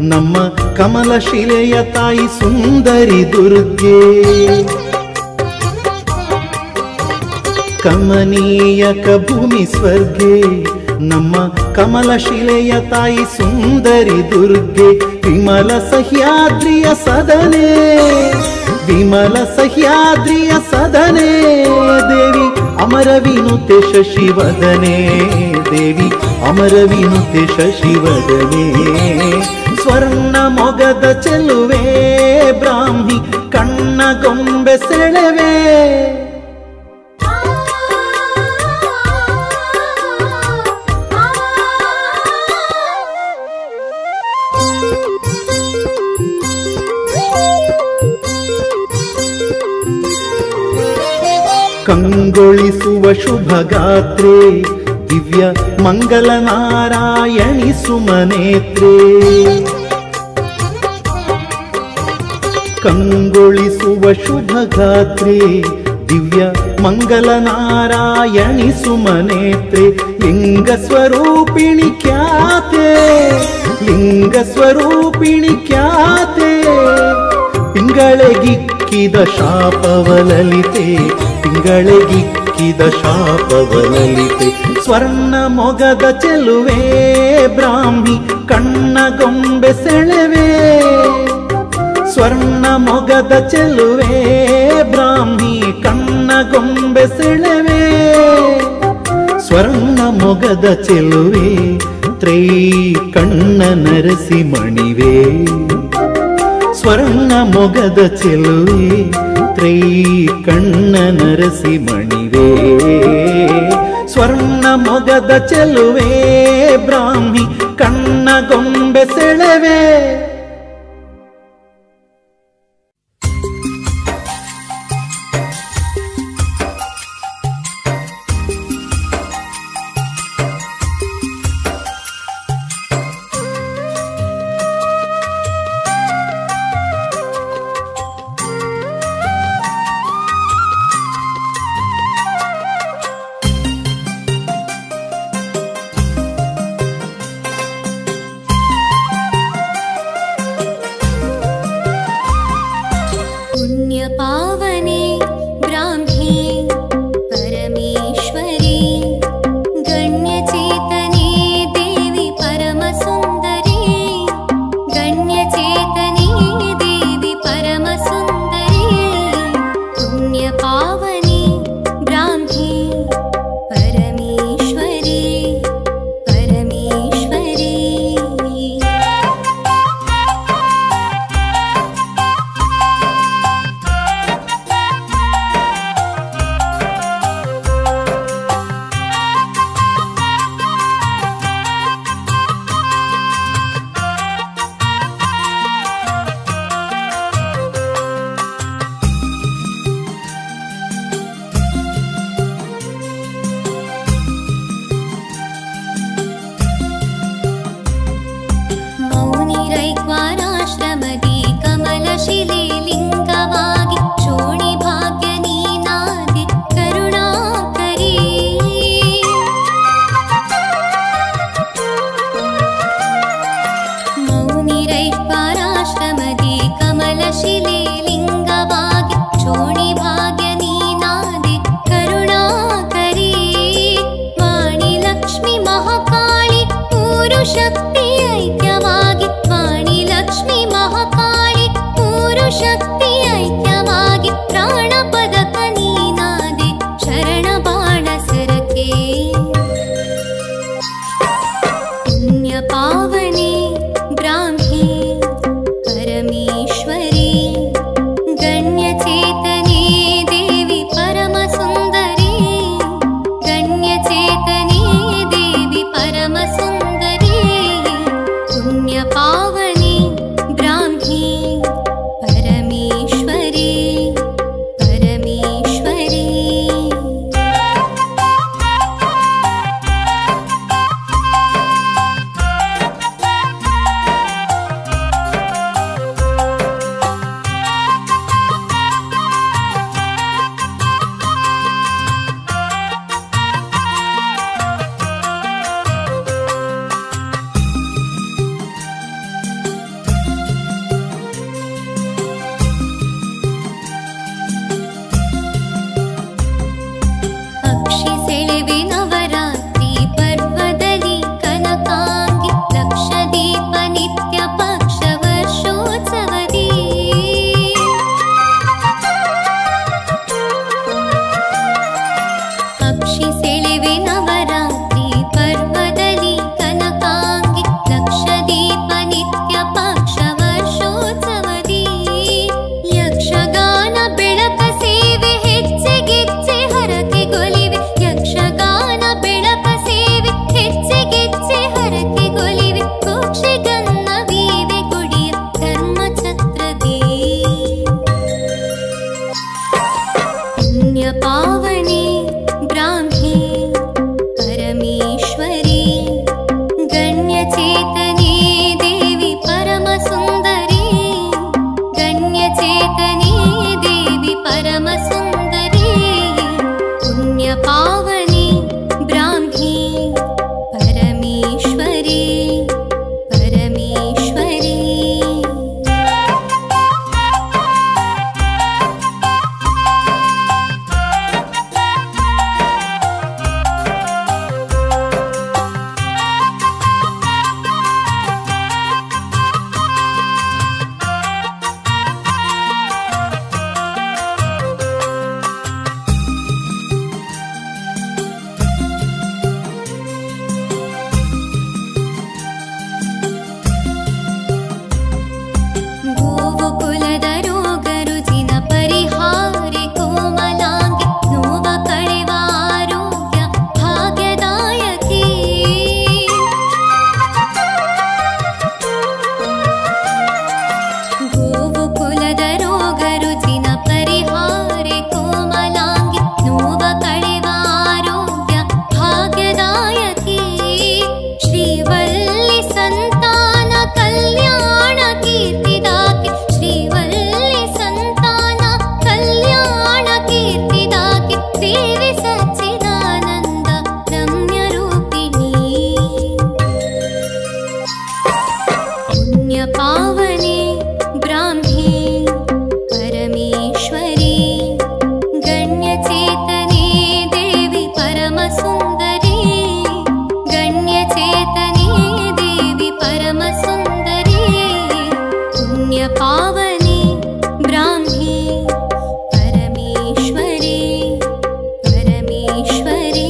ನಮ್ಮ ಕಮಲ ಶಿಲೆಯ ತಾಯಿ ಸುಂದರಿ ದುರ್ಗೆ. ಕಮನೀಯಕ ಭೂಮಿ ಸ್ವರ್ಗೆ, ನಮ್ಮ ಕಮಲ ಶಿಲೆಯ ತಾಯಿ ಸುಂದರಿ ದುರ್ಗೆ. ವಿಮಲ ಸಹ್ಯಾದ್ರಿಯ ಸದನೆ, ವಿಮಲ ಸಹ್ಯಾದ್ರಿಯ ಸದನೆ, ದೇವಿ ಅಮರ ವಿನುತೆ ಶಶಿವದನೆ, ದೇವಿ ಅಮರ ವಿನುತೆ ಶಶಿವದನೆ. ಸ್ವರ್ಣ ಮೊಗದ ಚೆಲುವೆ ಬ್ರಾಹ್ಮಿ ಕಣ್ಣ ಗೊಂಬೆ ಸೆಳೆವೆ. ಕಂಗೊಳಿಸುವ ಶುಭಗಾತ್ರೆ, ದಿವ್ಯ ಮಂಗಲ ನಾರಾಯಣಿ ಸುಮನೇತ್ರೆ. ಕಂಗೊಳಿಸುವ ಶುಭಗಾತ್ರೆ, ದಿವ್ಯ ಮಂಗಲ ನಾರಾಯಣಿ ಸುಮನೇತ್ರೆ. ಲಿಂಗ ಸ್ವರೂಪಿಣಿ ಖ್ಯಾತೆ, ಲಿಂಗ ಸ್ವರೂಪಿಣಿ ಖ್ಯಾತೆ. ತಿಂಗಳೆಗಿಕ್ಕಿದ ಶಾಪವಲಲಿತೆ, ತಿಂಗಳೆಗಿಕ್ಕಿದ ಶಾಪವಲಲಿತೆ. ಸ್ವರ್ಣ ಮೊಗದ ಚೆಲುವೆ ಬ್ರಾಹ್ಮಿ ಕಣ್ಣ ಗೊಂಬೆ ಸೆಳೆವೆ. ಸ್ವರ್ಣ ಮೊಗದ ಚೆಲುವೆ ಬ್ರಾಹ್ಮಿ ಕಣ್ಣ ಗೊಂಬೆ ಸೆಳೆವೆ. ಸ್ವರ್ಣ ಮೊಗದ ಚೆಲುವೆ ತ್ರೈ ಕಣ್ಣ ನರಸಿ ಮಣಿವೆ. ಸ್ವರ್ಣ ಮೊಗದ ಚೆಲುವೆ ತ್ರೈ ಕಣ್ಣ ನರಸಿ ಮಣಿವೆ. ಸ್ವರ್ಣ ಮೊಗದ ಚೆಲುವೆ ಬ್ರಾಹ್ಮಿ ಕಣ್ಣ ಗೊಂಬೆ ಸೆಳೆವೆ. पावने ब्राह्मी परमेश्वरी गण्यचेतने देवी परमसुन्दरी गण्यचेतने देवी परमसुन्दरी पुण्यपावने ब्राह्मी परमेश्वरी परमेश्वरी मौनिरैक्वाराश्रमदी कमलशिले लिङ्गवागि शोणि भाग्य नीनादि करुणाकरी मौनिरैक्वाराश्रमदी कमलशिले लिङ्गवागि शोणि भाग्य नीनादि करुणाकरी वाणी लक्ष्मी महाकाळि मूरु शक्ति ऐक्यवागि वाणी लक्ष्मी महाकाळि मूरु शक्ति ऐक्यवागि प्राणपदक नीनादि शरण बाण सरके पुण्य पुण्यपावने ब्राह्मी परमेश्वरी गण्यचेतने देवी परमसुन्दरी गण्यचेतने देवी परमसुन्दरी पुण्यपावने ब्राह्मी परमेश्वरी परमेश्वरी पुण्यपावने ब्राह्मी परमेश्वरी गण्यचेतने देवी परमसुन्दरी गण्यचेतने देवी परमसुन्दरी पुण्यपावने ब्राह्मी परमेश्वरी परमेश्वरी पुण्यपावने ब्राह्मी परमेश्वरी गण्यचेतने देवी परमसुन्दरी गण्यचेतने देवी परमसुन्दरी पुण्यपावने ब्राह्मी परमेश्वरी परमेश्वरी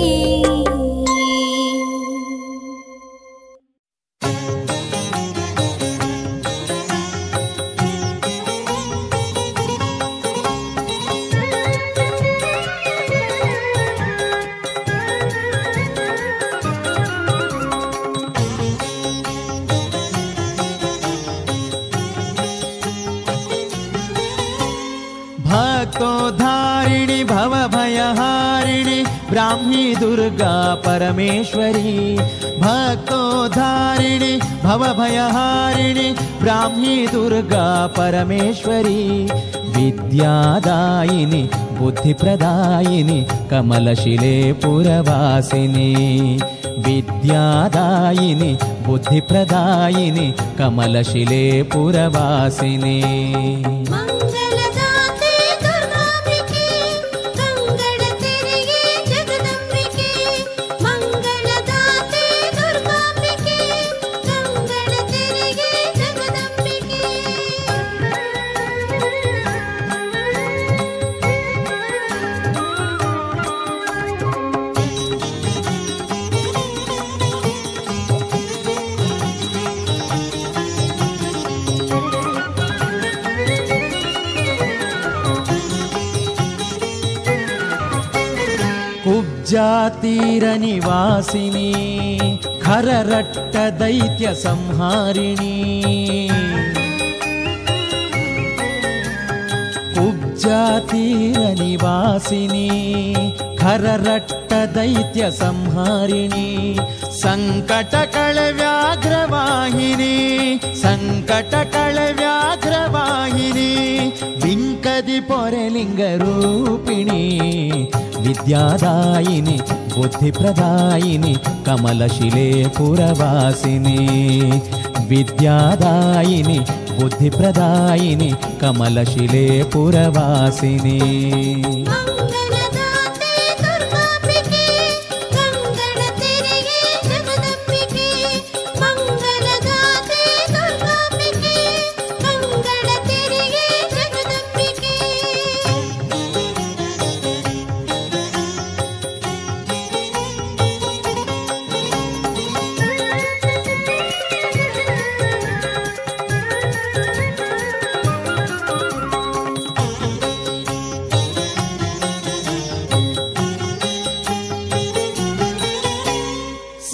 भक्तोद्धारिणि भवभयहारिणि ब्राह्मी दुर्गा परमेश्वरी भक्तोद्धारिणि भवभयहारिणि ब्राह्मी दुर्गा परमेश्वरी विद्यादायिनि बुद्धिप्रदायिनि कमलशिले पुरवासिनी विद्यादायिनि बुद्धिप्रदायिनि कमलशिले पुरवासिनी कुब्जातीरनिवासिनी खररट्ट दैत्य संहारिणी कुब्जातीरनिवासिनी खररट्ट दैत्य संहारिणी संकटकळव्याघ्रवाहिनी संकटकळव्याघ्रवाहिनी विंकदि पोरेलिंगरूपिणी विद्यादायिनी बुद्धिप्रदायिनी कमलशिले पुरवासिनी विद्यादायिनी बुद्धिप्रदायिनी कमलशिले पुरवासिनी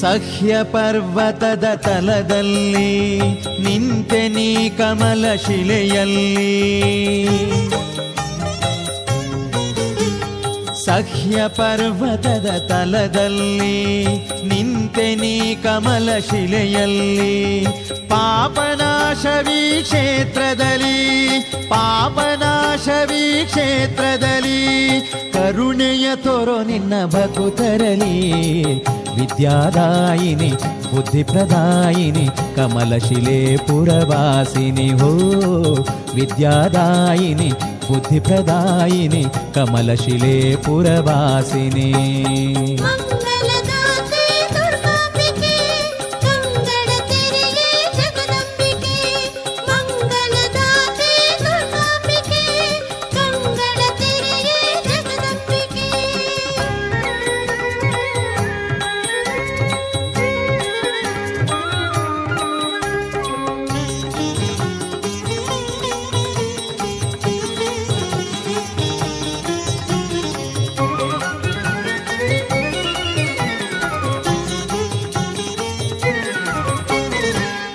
ಸಹ್ಯ ಪರ್ವತದ ತಲದಲ್ಲಿ ನಿಂತೆ ನೀ ಕಮಲ ಶಿಲೆಯಲ್ಲಿ ಸಹ್ಯ ಪರ್ವತದ ತಲದಲ್ಲಿ ನಿಂತೆ ನೀ ಕಮಲ ಶಿಲೆಯಲ್ಲಿ ಪಾಪನಾಶವಿ ಕ್ಷೇತ್ರದಲ್ಲಿ ಪಾಪನಾಶವಿ ಕ್ಷೇತ್ರದಲ್ಲಿ ಕರುಣೆಯ ತೋರೋ ನಿನ್ನ ಭಕುತರಲಿ ವಿದ್ಯಾದಾಯಿನಿ ಬುದ್ಧಿಪ್ರದಾಯಿನಿ ಕಮಲಶಿಲೆ ಪುರವಾಸಿನಿ ಹೋ ವಿದ್ಯಾದಾಯಿನಿ ಬುದ್ಧಿಪ್ರದಾಯಿನಿ ಕಮಲಶಿಲೆ ಪುರವಾಸಿನಿ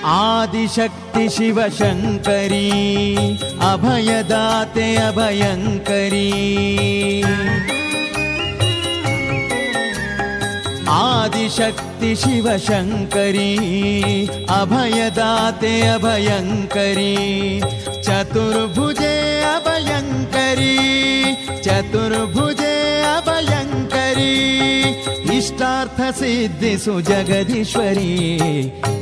आदिशक्ति शिवशंकरी अभयदाते अभयंकरी आदिशक्ति शिवशंकरी अभयदाते अभयंकरी चतुर्भुजे अभयंकरी चतुर्भुजे अभयंकरी इष्टार्थ सिद्धि सुजगदीश्वरी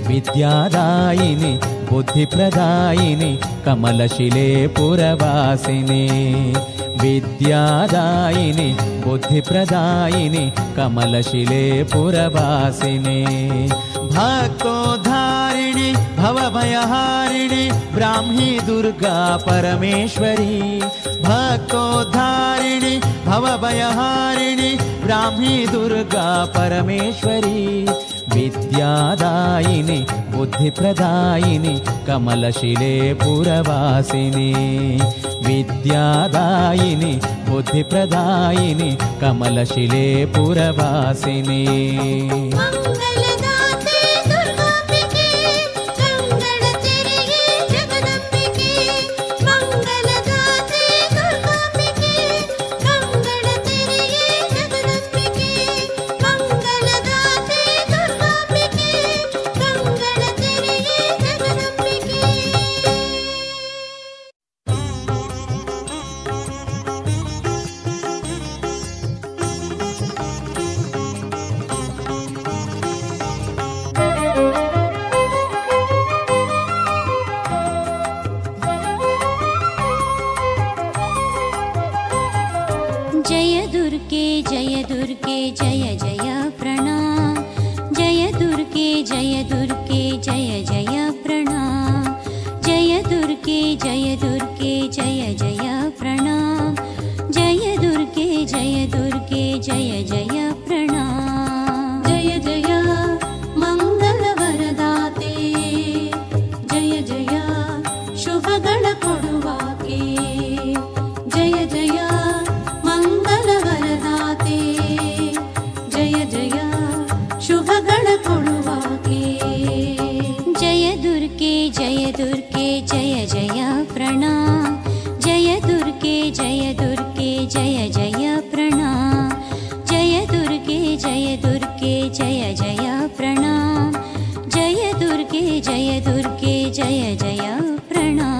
विद्यादायिनी बुद्धिप्रदायिनी कमलशिले पुरवासिनी विद्यादायिनी बुद्धिप्रदायिनी कमलशिले पुरवासिनी भक्तोद्धारिणी भवभयहारिणी ब्राह्मी दुर्गा परमेश्वरी भक्तोद्धारिणी भवभयहारिणी ब्राह्मी दुर्गा परमेश्वरी विद्यादायिनी बुद्धिप्रदायिनी कमलशिले पुरवासिनी विद्यादायिनी बुद्धिप्रदायिनी कमलशिले पुरवासिनी जय दुर्गे जय जय प्रणाम जय दुर्गे जय दुर्गे जय जय प्रणाम जय दुर्गे जय दुर्गे जय जय प्रणाम जय दुर्गे जय दुर्गे जय जय प्रणाम।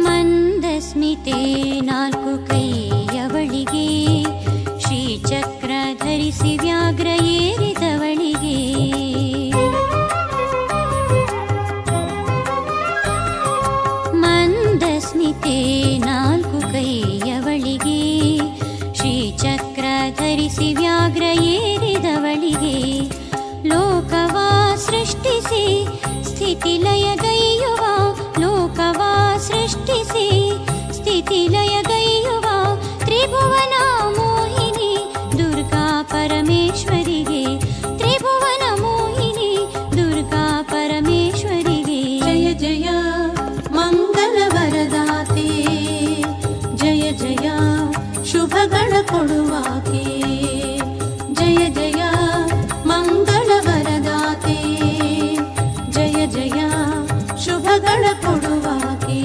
ಮಂದಸ್ಮಿತೆ ನಾಲ್ಕು ಕೈಯವಳಿಗೆ ಶ್ರೀಚಕ್ರ ಧರಿಸಿ ವ್ಯಾಘ್ರ ಏರಿದವಳಿಗೆ ಮಂದಸ್ಮಿತೆ ನಾಲ್ಕು ಕೈಯವಳಿಗೆ ಶ್ರೀಚಕ್ರ ಧರಿಸಿ ವ್ಯಾಘ್ರ ಏರಿದವಳಿಗೆ ಲೋಕವಾ ಸೃಷ್ಟಿಸಿ ಸ್ಥಿತಿಲಯಗೈಯುವ ಲೋಕವಾ ಸೃಷ್ಟಿಸಿ ಸ್ಥಿತಿಲಯಗೈಯುವ ತ್ರಿಭುವನ ಮೋಹಿನಿ ದುರ್ಗಾ ಪರಮೇಶ್ವರಿಗೆ ತ್ರಿಭುವನ ಮೋಹಿನಿ ದುರ್ಗಾ ಪರಮೇಶ್ವರಿಗೆ ಜಯ ಜಯ ಮಂಗಲ ವರದಾತೆ ಜಯ ಜಯ ಶುಭಗಳ ಕೊಡುವಾಕೆ ಜಯ ಜಯ ಮಂಗಳ ವರದಾತೆ ಜಯ ಜಯ ಶುಭಗಳ ಕೊಡುವಾಕೆ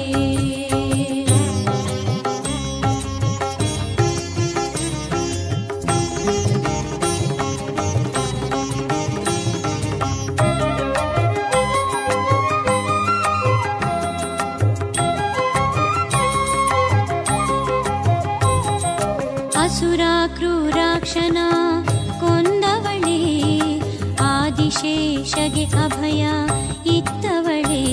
ಅಸುರ ಕ್ರೂರಾಕ್ಷನ ಕೊಂದವಳೇ ಆದಿಶೇಷಗೆ ಅಭಯ ಇತ್ತವಳೇ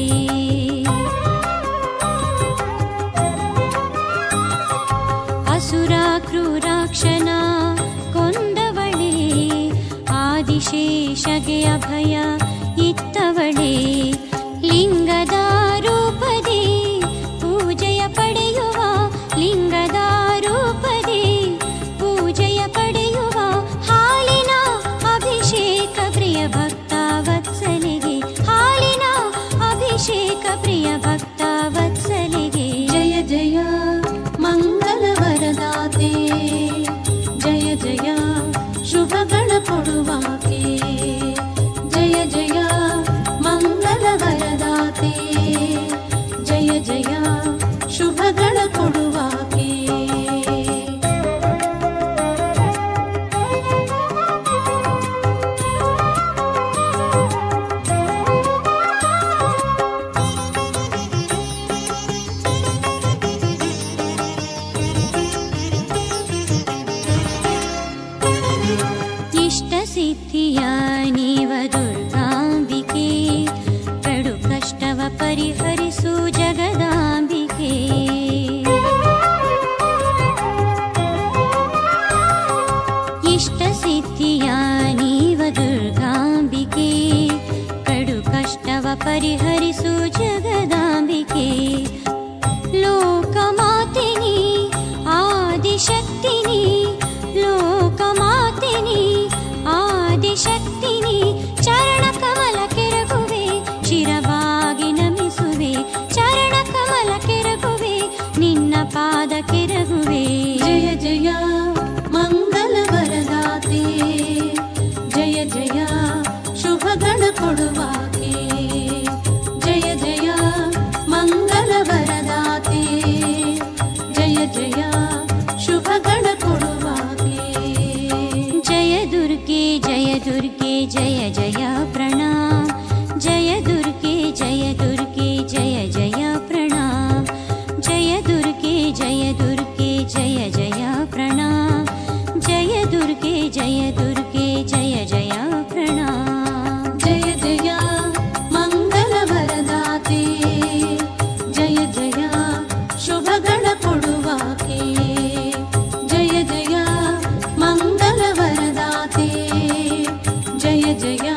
ಅಸುರ ಕ್ರೂರಾಕ್ಷನ ಕೊಂದವಳೇ ಆದಿಶೇಷಗೆ ಅಭಯ ಇತ್ತವಳೇ ಲಿಂಗದ ರೂಪದಿ ಪೂಜೆಯ ಪಡೆಯುವ ಲಿಂಗದ ರೂಪದಿ ಪೂಜೆಯ ಪಡೆಯುವ ಹಾಲಿನ ಅಭಿಷೇಕ ಪ್ರಿಯ ಭಕ್ತ ವತ್ಸಲಿಗೆ ಹಾಲಿನ ಅಭಿಷೇಕ ಪ್ರಿಯ ಭಕ್ತ ವತ್ಸಲಿಗೆ ಜಯ ಜಯ ಮಂಗಲ ವರದಾತೆ ಜಯ ಜಯ ಶುಭಗಳ ಕೊಡುವಾಕೆ ಜಯ ಜಯ ಮಂಗಲ ವರದಾತೆ ಜಯ ಜಯ ಶುಭಗಳ ಕೊಡುವಾಕೆ ಇಷ್ಟ ಸಿದ್ಧಿಯ ನೀವ ದುರ್ಗಾಂಬಿಕೆ ಕಡು ಕಷ್ಟವ ಪರಿಹರಿಸು ಜಗದಾಂಬಿಕೆ ಇಷ್ಟ ಸಿದ್ಧಿಯ ನೀವ ದುರ್ಗಾಂಬಿಕೆ ಕಡು ಕಷ್ಟವ ಪರಿಹರಿಸು ಜಗದಾಂಬಿಕೆ ಲೋಕಮಾತಿನಿ ಆದಿಶಕ್ತಿನಿ ಲೋಕಮಾತಿನಿ ಆದಿಶಕ್ತಿನಿ ಚರಣ ಕಮಲ ಕೆರಗುವೆ ಶಿರವಾಗಿ ನಮಿಸುವೆ ಚರಣ ಕಮಲ ಕೆರಗುವೆ ನಿನ್ನ ಪಾದ ಕೆರಗುವೆ ಜಯ ಜಯ ಮಂಗಲ ವರದಾತೆ ಜಯ ಜಯ ಶುಭಗಳ ಕೊಡುವಾಕೆ ಜಯ ಜಯ ಮಂಗಲ ವರದಾತೆ ಜಯ ಜಯ ಶುಭಗಳ ಕೊಡುವಾಕೆ ಜಯ ದುರ್ಗೆ ಜಯ ದುರ್ಗೆ ಜಯ ಜಯ ಪ್ರಣಾಮ ಜಯ ದುರ್ಗೆ ಜಯ ದುರ್ಗೆ ಜಯ ಜಯ ಪ್ರಣಾಮ ಜಯ ದುರ್ಗೆ ಜಯ ದುರ್ಗೆ ಜಯ ಜಯ ಪ್ರಣಾಮ ಜಯ ದುರ್ಗೆ ಜಯ ದುರ್ಗೆ ಜಯ ಜಯ ಪ್ರಣಾಮ ಜಯ ಜಯ ಮಂಗಲ ವರದಾತೆ ಜಯ ಜಯ ಶುಭಗಳ ಕೊಡುವಾಕೆ ಜಯ ಜಯ ಮಂಗಲ ವರದಾತೆ ಜಯ ಜಯ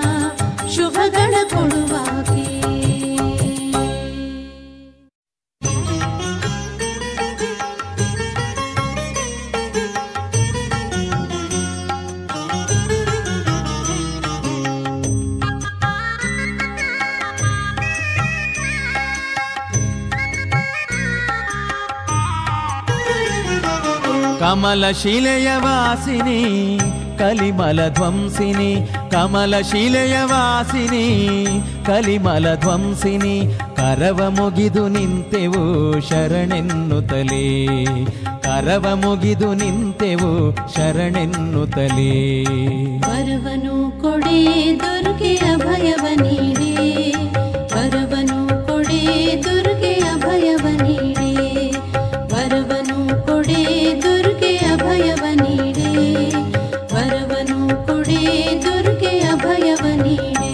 ಕಮಲಶಿಲೆಯ ವಾಸಿನಿ ಕಲಿಮಲ ಧ್ವಂಸಿನಿ ಕಮಲಶಿಲೆಯ ವಾಸಿನಿ ಕಲಿಮಲ ಧ್ವಂಸಿನಿ ಕರವ ಮುಗಿದು ನಿಂತೆವು ಶರಣೆನ್ನುತ್ತಲೇ ಕರವ ಮುಗಿದು ನಿಂತೆವು ಶರಣೆನ್ನುತ್ತಲೇ ವರವನು ಕೊಡೆ ದುರ್ಗೆ ಅಭಯವ ನೀಡೆ ವರವನು ಕೊಡೆ ದುರ್ಗೆ ಅಭಯವ ನೀಡೆ ವರವನು ಕೊಡೆ ದುರ್ಗೆ ಅಭಯವ ನೀಡೆ ವರವನು ಕೊಡೆ ದುರ್ಗೆ ಅಭಯವ ನೀಡೆ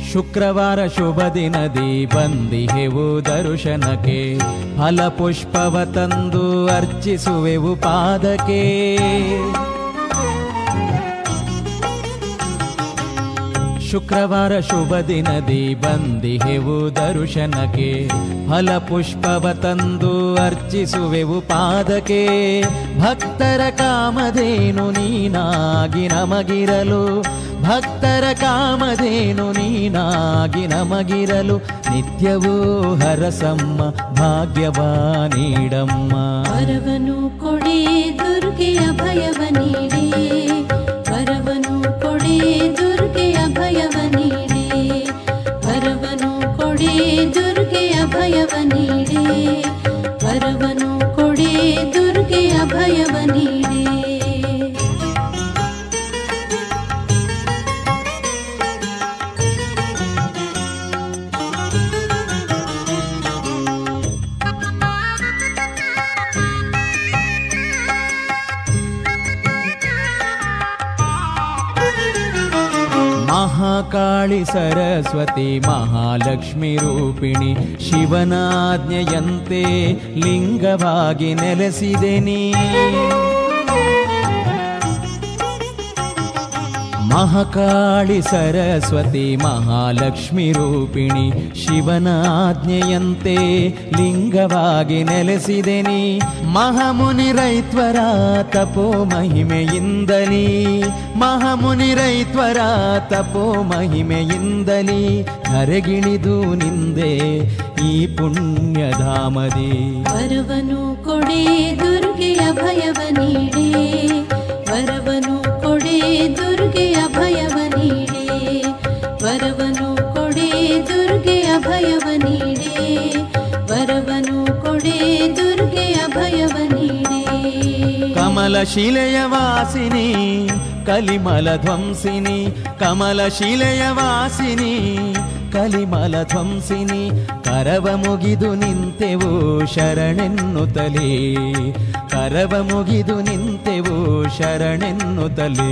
ಶುಕ್ರವಾರ ಶುಭ ದಿನದಿ ಬಂದಿಹೆವು ದರ್ಶನಕ್ಕೆ ಫಲಪುಷ್ಪವ ತಂದು ಅರ್ಚಿಸುವೆವು ಪಾದಕ್ಕೆ ಶುಕ್ರವಾರ ಶುಭ ದಿನದಿ ಬಂದಿಹೆವು ದರ್ಶನಕ್ಕೆ ಫಲಪುಷ್ಪವ ತಂದು ಅರ್ಚಿಸುವೆವು ಪಾದಕ್ಕೆ ಭಕ್ತರ ಕಾಮಧೇನು ನೀನಾಗಿ ನಮಗಿರಲು ಭಕ್ತರ ಕಾಮಧೇನು ನೀನಾಗಿ ನಮಗಿರಲು ನಿತ್ಯವೂ ಹರಸಮ್ಮ ಭಾಗ್ಯವಾನೀಡಮ್ಮ ವರವನು ಕೊಡೆ ದುರ್ಗೆ ಅಭಯವ ನೀಡೆ ವರವನು ಕೊಡೆ ದುರ್ಗೆ ಅಭಯವ ನೀಡೆ ವರವನು ಕೊಡೆ ದುರ್ಗೆ ಅಭಯವ ನೀಡೆ ವರವನು ಕೊಡೆ ದುರ್ಗೆ ಅಭಯವ ನೀಡೆ ಮಹಾಕಾಳಿ ಸರಸ್ವತಿ ಮಹಾಲಕ್ಷ್ಮಿ ರೂಪಿಣಿ ಶಿವನಾಜ್ಞೆಯಂತೆ ಲಿಂಗವಾಗಿ ನೆಲೆಸಿದೆ ನೀ ಮಹಾಕಾಳಿ ಸರಸ್ವತಿ ಮಹಾಲಕ್ಷ್ಮಿ ರೂಪಿಣಿ ಶಿವನ ಆಜ್ಞೆಯಂತೆ ಲಿಂಗವಾಗಿ ನೆಲೆಸಿದೆ ನೀ ಮಹಾಮುನಿ ರೈತ್ವರ ತಪೋ ಮಹಿಮೆಯಿಂದಲೀ ಮಹಾಮುನಿ ರೈತ್ವರ ತಪೋ ಮಹಿಮೆಯಿಂದಲೀ ಧರೆಗಿಳಿದು ನಿಂದೆ ಈ ಪುಣ್ಯಧಾಮದಿ ವರವನು ಕೊಡೆ ದುರ್ಗೆ ಅಭಯವ ನೀಡೆ ವರವನು ಕೊಡೆ ದುರ್ಗೆ ಅಭಯವ ನೀಡೆ ವರವನು ಕೊಡೆ ದುರ್ಗೆ ಅಭಯವ ನೀಡೆ ವರವನು ಕೊಡೆ ದುರ್ಗೆ ಅಭಯವ ನೀಡೆ ಕಮಲಶಿಲೆಯ ವಾಸಿನಿ ಕಲಿಮಲ ಧ್ವಂಸಿನಿ ಕಮಲಶಿಲೆಯ ವಾಸಿನಿ ಕಲಿಮಲ ಧ್ವಂಸಿನಿ ಕರವ ಮುಗಿದು ನಿಂತೆವು ಶರಣೆನ್ನುತ್ತಲೇ ಕರವ ಮುಗಿದು ನಿಂತೆವು ಶರಣೆನ್ನುತ್ತಲೇ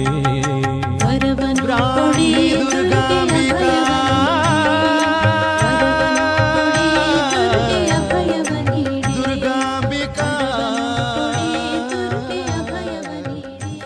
ವರವನು ಕೊಡೆ ದುರ್ಗೆ ಅಭಯವ ನೀಡೆ ದುರ್ಗಾಂಬಿಕಾ ದುರ್ಗೆ ಅಭಯವ ನೀಡೆ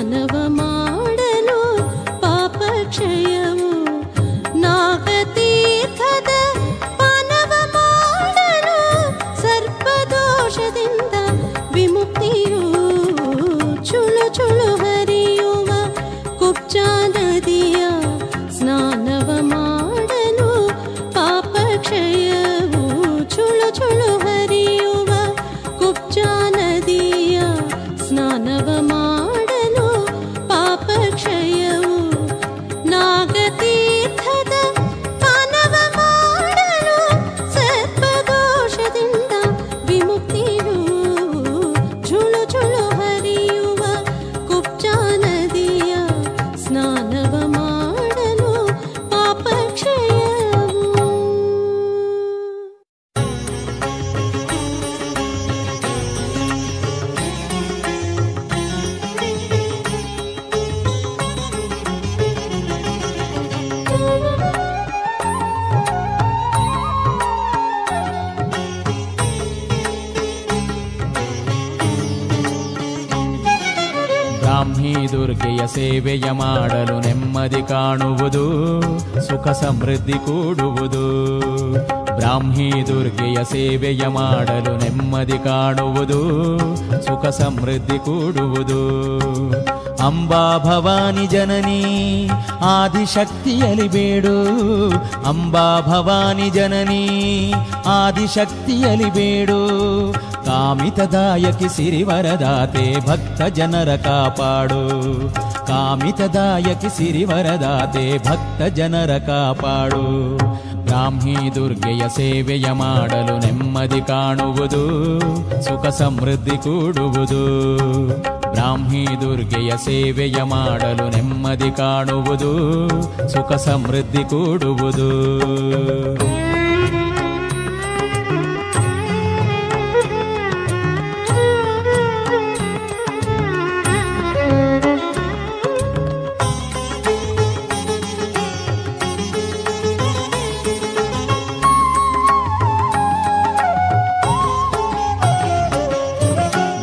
ಸ್ನಾನವ ಮಾಡಲು ಪಾಪ ಕ್ಷಯವು ನಾಗತೀರ್ಥದ ಪಾನವ ಮಾಡಲು ಸರ್ಪದೋಷದಿಂದ ವಿಮುಕ್ತಿಯು ಚುಳು ಚುಳು ಹರಿಯುವ ಕುಬ್ಜಾ ನದಿಯ ಸ್ನಾನವ ಮಾಡಲು ಪಾಪ ಕ್ಷಯವು ಚುಳು ಚುಳು ಹರಿಯುವ ಕುಬ್ಜಾ ನದಿಯ ಸ್ನಾನವ ಮಾಡಲು ಪಾಪ ಕ್ಷಯವು ನಾಗತೀರ್ಥದ ಪಾನವ ಮಾಡಲು ಸರ್ಪದೋಷದಿಂದ ವಿಮುಕ್ತಿಯು ಚುಳು ಚುಳು ಹರಿಯುವ ಕುಬ್ಜಾ ನದಿಯ ಸ್ನಾನವ ಮಾಡಲು ಪಾಪ ಕ್ಷಯವು. ಬ್ರಾಹ್ಮೀ ದುರ್ಗೆಯ ಸೇವೆಯ ಮಾಡಲು ನೆಮ್ಮದಿ ಕಾಣುವುದು, ಸುಖ ಸಮೃದ್ಧಿ ಕೂಡುವುದು. ಬ್ರಾಹ್ಮೀ ದುರ್ಗೆಯ ಸೇವೆಯ ಮಾಡಲು ನೆಮ್ಮದಿ ಕಾಣುವುದು, ಸುಖ ಸಮೃದ್ಧಿ ಕೂಡುವುದು. ಅಂಬಾ ಭವಾನಿ ಜನನಿ ಆದಿಶಕ್ತಿಯಲಿ ಬೇಡು, ಅಂಬಾ ಭವಾನಿ ಜನನಿ ಆದಿಶಕ್ತಿಯಲಿ ಬೇಡು. ಕಾಮಿತದಾಯಕಿ ಸಿರಿವರದಾತೆ ಭಕ್ತ ಜನರ ಕಾಪಾಡು, ಕಾಮಿತದಾಯಕಿ ಸಿರಿವರದಾತೆ ಭಕ್ತ ಜನರ ಕಾಪಾಡು. ಬ್ರಾಹ್ಮೀ ದುರ್ಗೆಯ ಸೇವೆಯ ಮಾಡಲು ನೆಮ್ಮದಿ ಕಾಣುವುದು, ಸುಖ ಸಮೃದ್ಧಿ ಕೂಡುವುದು. ಬ್ರಾಹ್ಮೀ ದುರ್ಗೆಯ ಸೇವೆಯ ಮಾಡಲು ನೆಮ್ಮದಿ ಕಾಣುವುದು, ಸುಖ ಸಮೃದ್ಧಿ ಕೂಡುವುದು.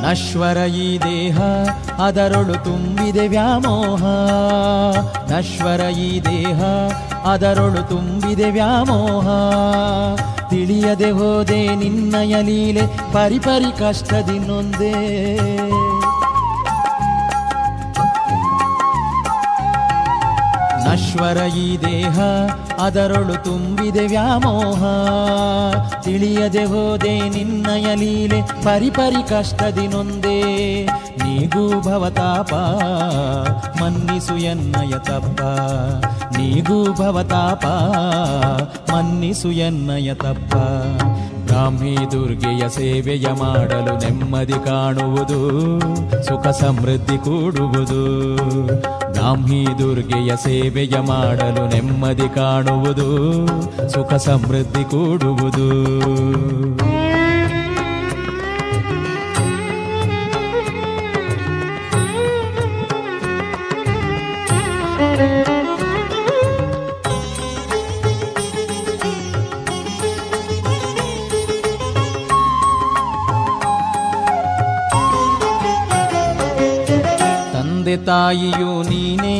ನಶ್ವರ ಈ ದೇಹ ಅದರೊಳು ತುಂಬಿದೆ ವ್ಯಾಮೋಹ, ನಶ್ವರ ಈ ದೇಹ ಅದರೊಳು ತುಂಬಿದೆ ವ್ಯಾಮೋಹ. ತಿಳಿಯದೆ ಹೋದೆ ನಿನ್ನಯ ಲೀಲೆ ಪರಿಪರಿ ಕಷ್ಟದಿ ನೊಂದೆ. ನಶ್ವರ ಈ ದೇಹ ಅದರೊಳು ತುಂಬಿದೆ ವ್ಯಾಮೋಹ. ತಿಳಿಯದೆ ಹೋದೆ ನಿನ್ನಯ ಲೀಲೆ ಪರಿಪರಿ ಕಷ್ಟದಿ ನೊಂದೆ. ನೀಗೂ ಭವತಾಪ ಮನ್ನಿಸು ಎನ್ನಯ ತಪ್ಪ, ನೀಗೂ ಭವತಾಪ ಮನ್ನಿಸು ಎನ್ನಯ ತಪ್ಪ. ಬ್ರಾಹ್ಮೀ ದುರ್ಗೆಯ ಸೇವೆಯ ಮಾಡಲು ನೆಮ್ಮದಿ ಕಾಣುವುದು, ಸುಖ ಸಮೃದ್ಧಿ ಕೂಡುವುದು. ಬ್ರಾಹ್ಮೀ ದುರ್ಗೆಯ ಸೇವೆಯ ಮಾಡಲು ನೆಮ್ಮದಿ ಕಾಣುವುದು, ಸುಖ ಸಮೃದ್ಧಿ ಕೂಡುವುದು. ತಂದೆ ತಾಯಿಯು ನೀನೇ,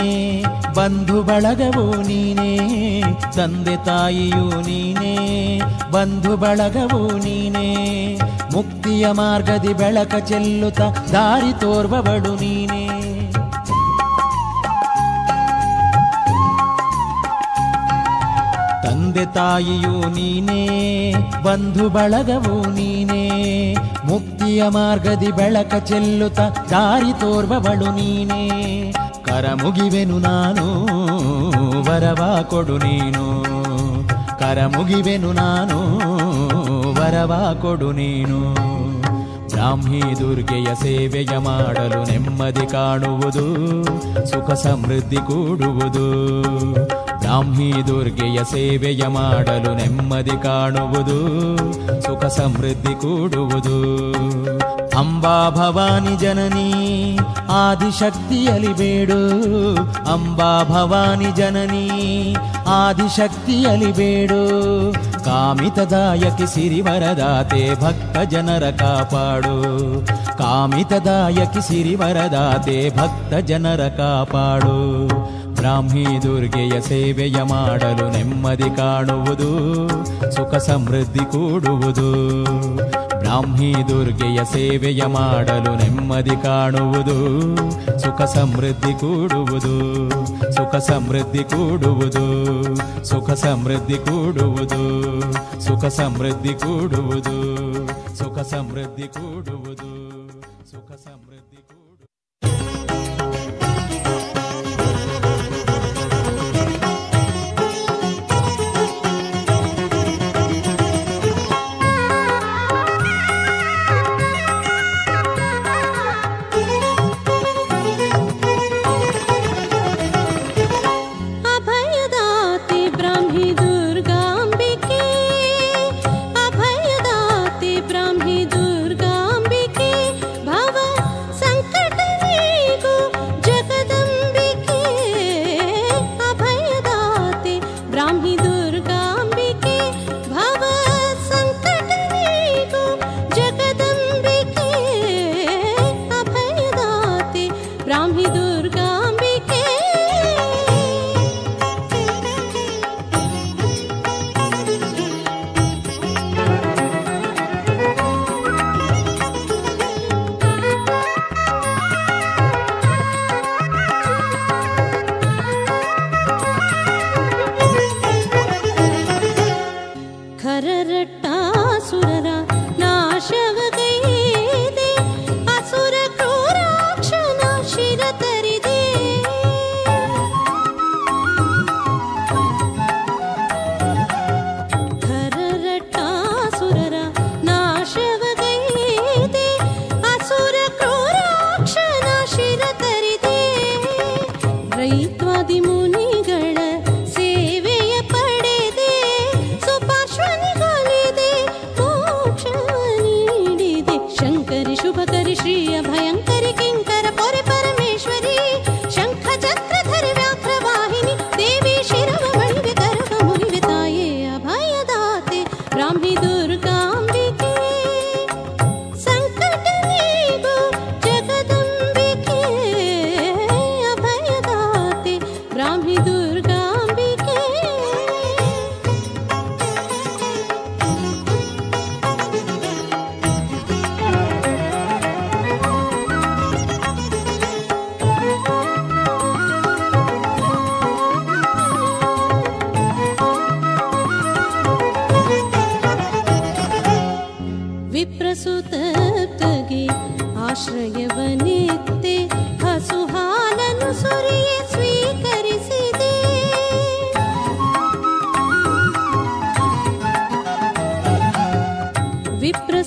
ಬಂಧು ಬಳಗವು ನೀನೇ. ತಂದೆ ತಾಯಿಯು ನೀನೇ, ಬಂಧು ಬಳಗವು ನೀನೇ. ಮುಕ್ತಿಯ ಮಾರ್ಗದಿ ಬೆಳಕ ಚೆಲ್ಲುತ್ತ ದಾರಿ ತೋರ್ವವಳು ನೀನೇ. ತಂದೆ ತಾಯಿಯು ನೀನೇ, ಬಂಧು ಬಳಗವು ನೀನೇ. ಮುಕ್ತಿಯ ಮಾರ್ಗದಿ ಬೆಳಕ ಚೆಲ್ಲುತ್ತ ದಾರಿ ತೋರ್ವವಳು ನೀನೇ. ಕರ ಮುಗಿವೆನು ನಾನು ವರವ ಕೊಡು ನೀನು, ಕರ ಮುಗಿವೆನು ನಾನು ವರವ ಕೊಡು ನೀನು. ಬ್ರಾಹ್ಮೀ ದುರ್ಗೆಯ ಸೇವೆಯ ಮಾಡಲು ನೆಮ್ಮದಿ ಕಾಣುವುದು, ಸುಖ ಸಮೃದ್ಧಿ ಕೂಡುವುದು. ಬ್ರಾಹ್ಮೀ ದುರ್ಗೆಯ ಸೇವೆಯ ಮಾಡಲು ನೆಮ್ಮದಿ ಕಾಣುವುದು, ಸುಖ ಸಮೃದ್ಧಿ ಕೂಡುವುದು. ಅಂಬಾ ಭವಾನಿ ಜನನಿ ಆದಿಶಕ್ತಿಯಲಿ ಬೇಡು ಅಂಬಾ ಭವಾನಿ ಜನನಿ ಆದಿಶಕ್ತಿಯಲಿ ಬೇಡು ಕಾಮಿತದಾಯಕಿ ಸಿರಿವರದಾತೆ ಭಕ್ತ ಜನರ ಕಾಪಾಡು ಕಾಮಿತದಾಯಕಿ ಸಿರಿವರದಾತೆ ಭಕ್ತ ಜನರ ಕಾಪಾಡು ಬ್ರಾಹ್ಮಿ ದುರ್ಗೆಯ ಸೇವೆಯ ಮಾಡಲು ನೆಮ್ಮದಿ ಕಾಣುವುದು ಸುಖ ಸಮೃದ್ಧಿ ಕೂಡುವುದು ಬ್ರಾಹ್ಮಿ ದುರ್ಗೆಯ ಸೇವೆಯ ಮಾಡಲು ನೆಮ್ಮದಿ ಕಾಣುವುದು ಸುಖ ಸಮೃದ್ಧಿ ಕೂಡುವುದು ಸುಖ ಸಮೃದ್ಧಿ ಕೂಡುವುದು ಸುಖ ಸಮೃದ್ಧಿ ಕೂಡುವುದು ಸುಖ ಸಮೃದ್ಧಿ ಕೂಡುವುದು ಸುಖ ಸಮೃದ್ಧಿ ಕೂಡುವುದು ಸುಖ ಸಮೃದ್ಧಿ ಕೂಡುವುದು.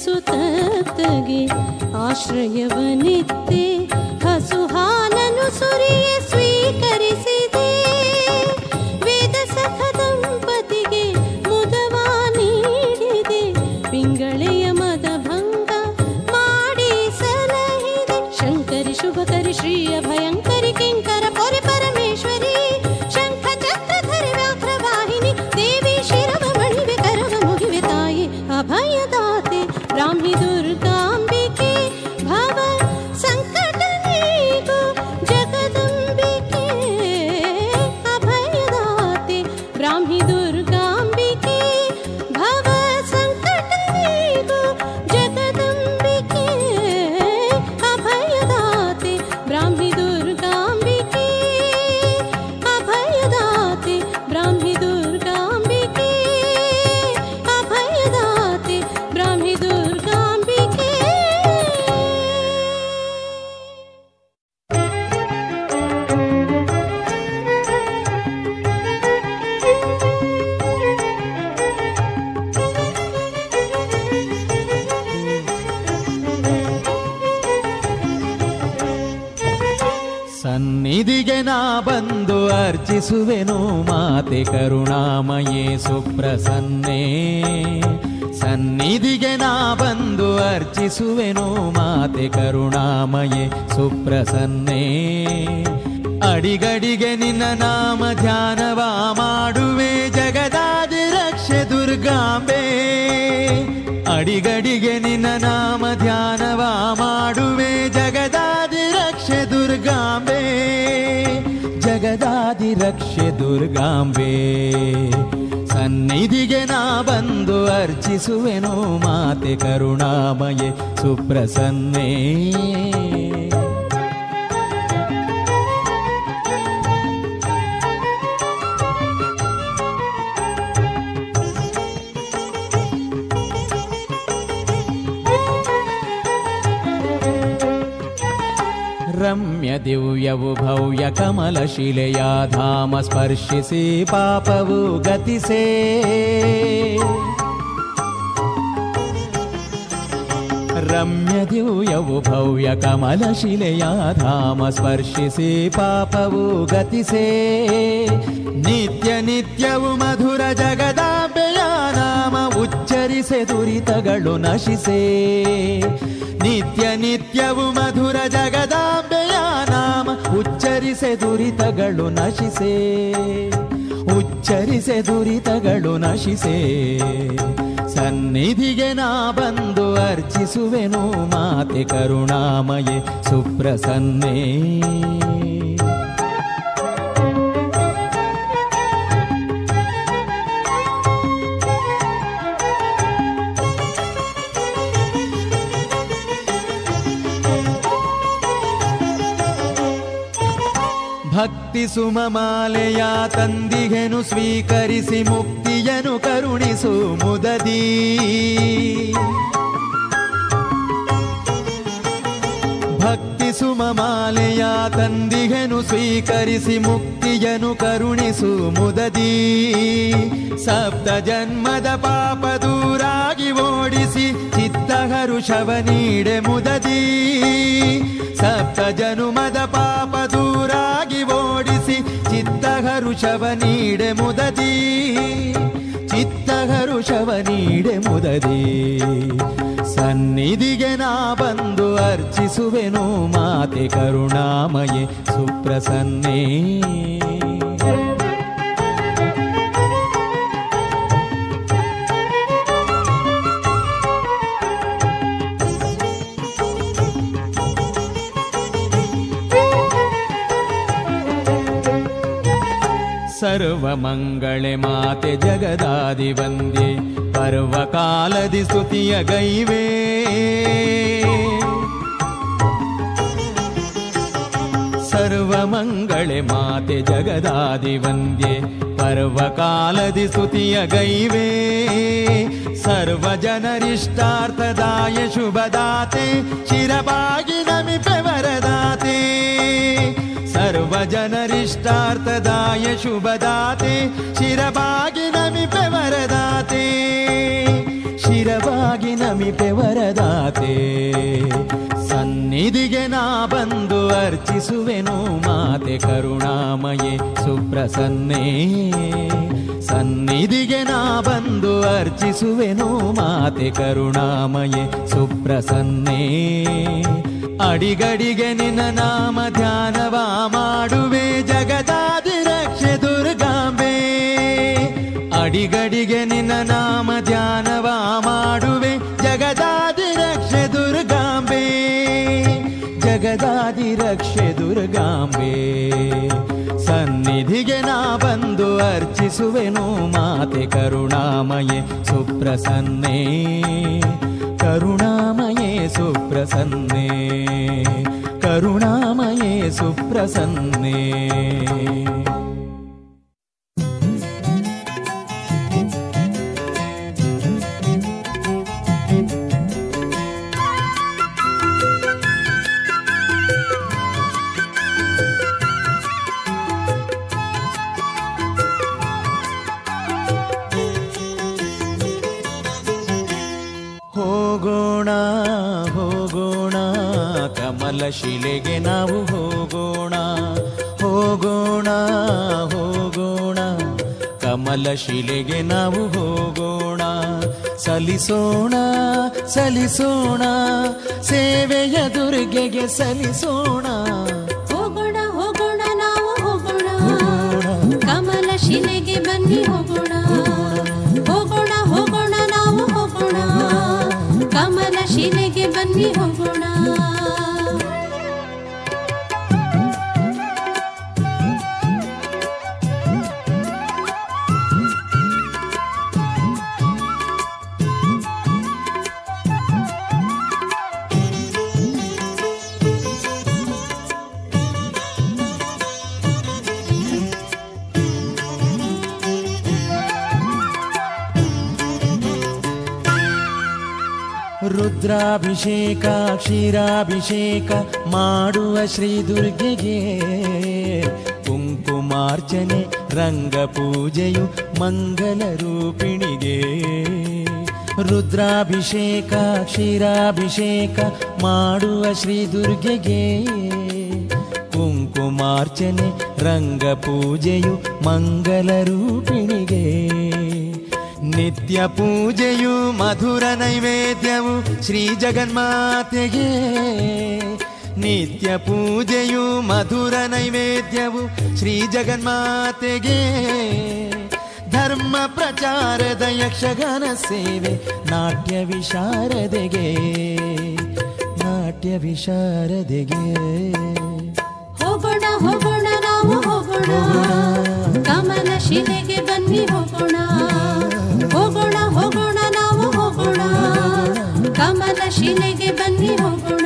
ವಿಪ್ರಸುತಪ್ತಗೆ ಆಶ್ರಯವನಿತ್ತೆ ಹಸು ಹಾಲನು ಸುರಿಯ ಸ್ವೀಕರಿಸಿದೆ ವೇದ ಸಖ ದಂಪತಿಗೆ ಮುದವ ನೀಡಿದೆ ಪಿಂಗಳೆಯ ಮದ ಭಂಗ ಮಾಡಿ ಸಲಹಿದೆ ಶಂಕರಿ ಶುಭಕರಿ ಶ್ರೀಯ ಭಯಂಕರಿ ಕಿಂಕರ ಪೊರೆ ಪರಮೇಶ್ವರಿ ಶಂಖ ಚಕ್ರಧರಿ ವ್ಯಾಘ್ರವಾಹಿನಿ ದೇವಿ ಶಿರವ ಮಣಿವೆ ಕರವ ಮುಗಿವೆ ತಾಯಿ ಅಭಯದಾತೆ ಬ್ರಾಹ್ಮಿ ದುರ್ಗಾಂಬಿಕೆ ಭವ ಸಂಕಟ ನೀಗು ಜಗದಂಬಿಕೆ ಅಭಯದಾತೆ ಬ್ರಾಹ್ಮಿ ದುರ್ಗಾಂಬಿಕೆ ಭವ ಸಂಕಟ ನೀಗು ಜಗದಂಬಿಕೆ ಅಭಯದಾತೆ ಬ್ರಾಹ್ಮಿ ದುರ್ಗಾಂಬಿಕೆ ಅಭಯದಾತೆ ಬ್ರಾಹ್ಮಿ ದುರ್ಗಾಂಬಿಕೆ ಅಭಯದಾತೆ ಬ್ರಾಹ್ಮಿ ದುರ್ಗಾಂಬಿಕೆ. ಸನ್ನಿಧಿಗೆ ನಾ ಬಂದು ಅರ್ಚಿಸುವೆನು ಮಾತೆ ಕರುಣಾಮಯೇ ಸುಪ್ರಸನ್ನೇ ಸನ್ನಿಧಿಗೆ ನಾ ಬಂದು ಅರ್ಚಿಸುವೆನು ಮಾತೆ ಕರುಣಾಮಯೆ ಸುಪ್ರಸನ್ನೇ. ಅಡಿಗಡಿಗೆ ನಿನ್ನ ನಾಮ ಧ್ಯಾನವ ಮಾಡುವೆ ಜಗದಾದಿ ರಕ್ಷೆ ದುರ್ಗಾಂಬೆ. ಅಡಿಗಡಿಗೆ ನಿನ್ನ ನಾಮ ಧ್ಯಾನವ ಮಾಡುವೆ ಜಗದಾದಿ ರಕ್ಷೆ ದುರ್ಗಾಂಬೆ. ಜಗದಾದಿ ರಕ್ಷೆ ದುರ್ಗಾಂಬೆ. ಸನ್ನಿಧಿಗೆ ನಾ ಬಂದು ಅರ್ಚಿಸುವೆನು ಮಾತೆ ಕರುಣಾಮಯೆ ಸುಪ್ರಸನ್ನೇ. ರಮ್ಯ ದಿವ್ಯವು ಭವ್ಯ ಕಮಲ ಶಿಲೆಯ ಧಾಮ ಸ್ಪರ್ಶಿಸಿ ಪಾಪವು ಗತಿಸೇ. ರಮ್ಯ ದಿವ್ಯವು ಭವ್ಯ ಕಮಲ ಶಿಲೆಯ ಧಾಮ ಸ್ಪರ್ಶಿಸಿ ಪಾಪವು ಗತಿಸೇ. ನಿತ್ಯ ನಿತ್ಯವು ಮಧುರ ಜಗದಾಂಬೆಯ ನಾಮ ಉಚ್ಚರಿಸೆ ದುರಿತಗಳು ನಶಿಸೇ. ನಿತ್ಯ ನಿತ್ಯವು ಮಧುರ ಜಗದಾಂಬೆಯ ನಾಮ ಉಚ್ಚರಿಸೆ ದುರಿತಗಳು ನಶಿಸೇ. ಉಚ್ಚರಿಸೆ ದುರಿತಗಳು ನಶಿಸೇ. ಸನ್ನಿಧಿಗೆ ನಾ ಬಂದು ಅರ್ಚಿಸುವೆನು ಮಾತೆ ಕರುಣಾಮಯೆ ಸುಪ್ರಸನ್ನೇ. ಭಕ್ತಿ ಸುಮಮಾಲೆಯ ತಂದಿಗೆನು ಸ್ವೀಕರಿಸಿ ಮುಕ್ತಿಯನು ಕರುಣಿಸು ಮುದದಿ. ಭಕ್ತಿ ಸುಮಮಾಲೆಯ ತಂದಿಗೆನು ಸ್ವೀಕರಿಸಿ ಮುಕ್ತಿಯನು ಕರುಣಿಸು ಮುದದಿ. ಸಪ್ತ ಜನ್ಮದ ಪಾಪ ದೂರಾಗಿ ಓಡಿಸಿ ಚಿತ್ತ ಹರುಷವ ನೀಡೆ ಮುದದಿ. ಸಪ್ತ ಜನುಮದ ಪಾಪ ದೂರಾಗಿ ಓಡಿಸಿ ಚಿತ್ತ ಹರುಷವ ನೀಡೆ ಮುದದಿ. ಚಿತ್ತ ಹರುಷವ ನೀಡೆ ಮುದದಿ. ಸನ್ನಿಧಿಗೆ ನಾ ಬಂದು ಅರ್ಚಿಸುವೆನು ಮಾತೆ ಕರುಣಾಮಯೆ ಸುಪ್ರಸನ್ನೇ. ಸರ್ವಮಂಗಳೆ ಮಾತೆ ಜಗದಾದಿ ವಂದ್ಯೆ ಪರ್ವಕಾಲದಿ ಸ್ತುತಿಯ ಗೈವೇ. ಸರ್ವಮಂಗಳೆ ಮಾತೆ ಜಗದಾದಿ ವಂದ್ಯೆ ಪರ್ವಕಾಲದಿ ಸ್ತುತಿಯ ಗೈವೇ. ಸರ್ವಜನರಿಷ್ಟಾರ್ಥದಾಯ ಶುಭದಾತೆ ಶಿರಬಾಗಿ ನಮಿಪೆ ವರದಾತೆ. ಸರ್ವಜನರಿಷ್ಟಾರ್ಥದಾಯ ಶುಭದಾತೆ ಶಿರಬಾಗಿ ನಮಿಪೆ ವರದಾತೆ. ಶಿರಬಾಗಿ ನಮಿಪೆ ವರದಾತೆ. ಸನ್ನಿಧಿಗೆ ನಾ ಬಂದು ಅರ್ಚಿಸುವೆನು ಮಾತೆ ಕರುಣಾಮಯೆ ಸುಪ್ರಸನ್ನೇ. ಸನ್ನಿಧಿಗೆ ನಾ ಬಂದು ಅರ್ಚಿಸುವೆನು ಮಾತೆ ಕರುಣಾಮಯೆ ಸುಪ್ರಸನ್ನೇ. ಅಡಿಗಡಿಗೆ ನಿನ್ನ ನಾಮ ಧ್ಯಾನವ ಮಾಡುವೆ ಜಗದಾದಿ ರಕ್ಷೆ ದುರ್ಗಾಂಬೆ. ಅಡಿಗಡಿಗೆ ನಿನ್ನ ನಾಮ ಧ್ಯಾನವ ಮಾಡುವೆ ಜಗದಾದಿ ರಕ್ಷೆ ದುರ್ಗಾಂಬೆ. ಜಗದಾದಿ ರಕ್ಷೆ ದುರ್ಗಾಂಬೆ. ಸನ್ನಿಧಿಗೆ ನಾ ಬಂದು ಅರ್ಚಿಸುವೆನು ಮಾತೆ ಕರುಣಾಮಯೆ ಸುಪ್ರಸನ್ನೇ. ಕರುಣಾಮಯೇ ಸುಪ್ರಸನ್ನೇ. ಕರುಣಾಮಯೇ ಸುಪ್ರಸನ್ನೇ. ಹೋಗೋಣ ಹೋಗೋಣ ಕಮಲ ಶಿಲೆಗೆ ನಾವು ಹೋಗೋಣ. ಹೋಗೋಣ ಹೋಗೋಣ ಕಮಲ ಶಿಲೆಗೆ ನಾವು ಹೋಗೋಣ. ಸಲ್ಲಿಸೋಣ ಸಲ್ಲಿಸೋಣ ಸೇವೆಯ ದುರ್ಗೆಗೆ ಸಲ್ಲಿಸೋಣ. ಹೋಗೋಣ ಹೋಗೋಣ ನಾವು ಹೋಗೋಣ, ಕಮಲ ಶಿಲೆಗೆ ಬನ್ನಿ ಹೋಗೋಣ. ಹೋಗೋಣ ಹೋಗೋಣ ನಾವು ಹೋಗೋಣ, ಕಮಲ ಶಿಲೆಗೆ ಬನ್ನಿ ಹೋಗೋಣ. ರುದ್ರಾಭಿಷೇಕ ಕ್ಷೀರಾಭಿಷೇಕ ಮಾಡುವ ಶ್ರೀ ದುರ್ಗೆಗೆ ಕುಂಕುಮಾರ್ಚನೆ ರಂಗಪೂಜೆಯು ಮಂಗಲ ರೂಪಿಣಿಗೆ. ರುದ್ರಾಭಿಷೇಕ ಕ್ಷೀರಾಭಿಷೇಕ ಮಾಡುವ ಶ್ರೀ ದುರ್ಗೆಗೆ ಕುಂಕುಮಾರ್ಚನೆ ರಂಗಪೂಜೆಯು ಮಂಗಲ ರೂಪಿಣಿಗೆ. ನಿತ್ಯ ಪೂಜೆಯು ಮಧುರ ನೈವೇದ್ಯವು ಶ್ರೀ ಜಗನ್ಮಾತೆಗೆ. ನಿತ್ಯ ಪೂಜೆಯು ಮಧುರ ನೈವೇದ್ಯವು ಶ್ರೀ ಜಗನ್ಮಾತೆಗೆ. ಧರ್ಮ ಪ್ರಚಾರದ ಯಕ್ಷಗಾನ ಸೇವೆ ನಾಟ್ಯ ವಿಶಾರದೆಗೆ, ನಾಟ್ಯ ವಿಶಾರದೆಗೆ. ಹೋಗೋಣ ಹೋಗೋಣ ನಾವು ಹೋಗೋಣ, ಕಮಲ ಶಿಲೆಗೆ ಬನ್ನಿ ಹೋಗೋಣ. ಹೋಗೋಣ ಹೋಗೋಣ ನಾವು ಹೋಗೋಣ, ಕಮಲ ಶಿಲೆಗೆ ಬನ್ನಿ ಹೋಗೋಣ.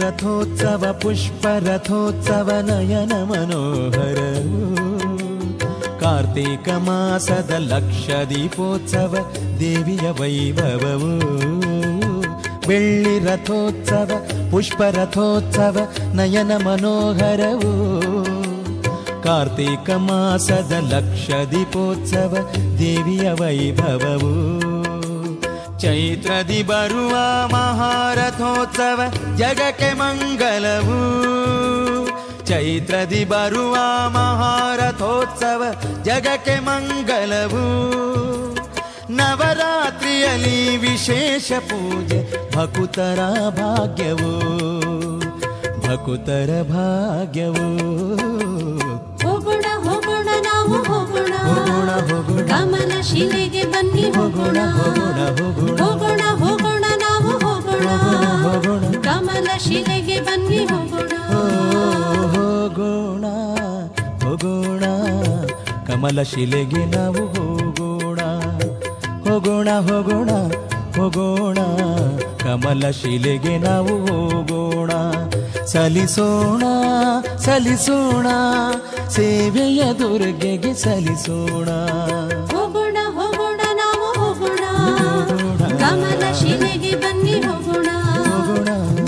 ರಥೋತ್ಸವ ಪುಷ್ಪ ರಥೋತ್ಸವ ನಯನ ಮನೋಹರವು. ಕಾರ್ತೀಕ ಮಾಸದ ಲಕ್ಷ ದೀಪೋತ್ಸವ ದೇವಿಯ ವೈಭವವು. ಬೆಳ್ಳಿ ರಥೋತ್ಸವ ಪುಷ್ಪ ರಥೋತ್ಸವ ನಯನ ಮನೋಹರವು. ಕಾರ್ತೀಕ ಮಾಸದ ಲಕ್ಷ ದೀಪೋತ್ಸವ ದೇವಿಯ ವೈಭವವು. ಚೈತ್ರದಿ ಬರುವ ಮಹಾರಥೋತ್ಸವ ಜಗಕ್ಕೆ ಮಂಗಲವು. ಚೈತ್ರದಿ ಬರುವ ಮಹಾರಥೋತ್ಸವ ಜಗಕ್ಕೆ ಮಂಗಲವು. ನವರಾತ್ರಿಯಲ್ಲಿ ವಿಶೇಷ ಪೂಜೆ ಭಕುತರ ಭಾಗ್ಯವು, ಭಕುತರ ಭಾಗ್ಯವು. ಹೋಗೋಣ ಹೋಗೋಣ ನಾವು ಹೋಗೋಣ, ಹೋಗೋಣ ಹೋಗೋಣ ಕಮಲ ಶಿಲೆಗೆ ಬನ್ನಿ ಹೋಗೋಣ. ಹೋಗೋಣ ಹೋಗೋಣ ಹೋಗೋಣ ಹೋಗೋಣ ನಾವು ಹೋಗೋಣ, ಹೋಗೋಣ ಕಮಲ ಶಿಲೆಗೆ ಬನ್ನಿ ಹೋಗೋಣ. ಹೋಗೋಣ ಹೋಗೋಣ ಕಮಲ ಶಿಲೆಗೆ ನಾವು ಹೋಗೋಣ. ಹೋಗೋಣ ಹೋಗೋಣ ಹೋಗೋಣ ಕಮಲ ಶಿಲೆಗೆ ನಾವು ಹೋಗೋಣ. ಸಲ್ಲಿಸೋಣ ಸಲ್ಲಿಸೋಣ ಸೇವೆಯ ದುರ್ಗೆಗೆ ಸಲ್ಲಿಸೋಣ. ಹೋಗೋಣ ಹೋಗೋಣ ನಾವು ಹೋಗೋಣ, ಕಮಲ ಶಿಲೆಗೆ ಬನ್ನಿ ಹೋಗೋಣ.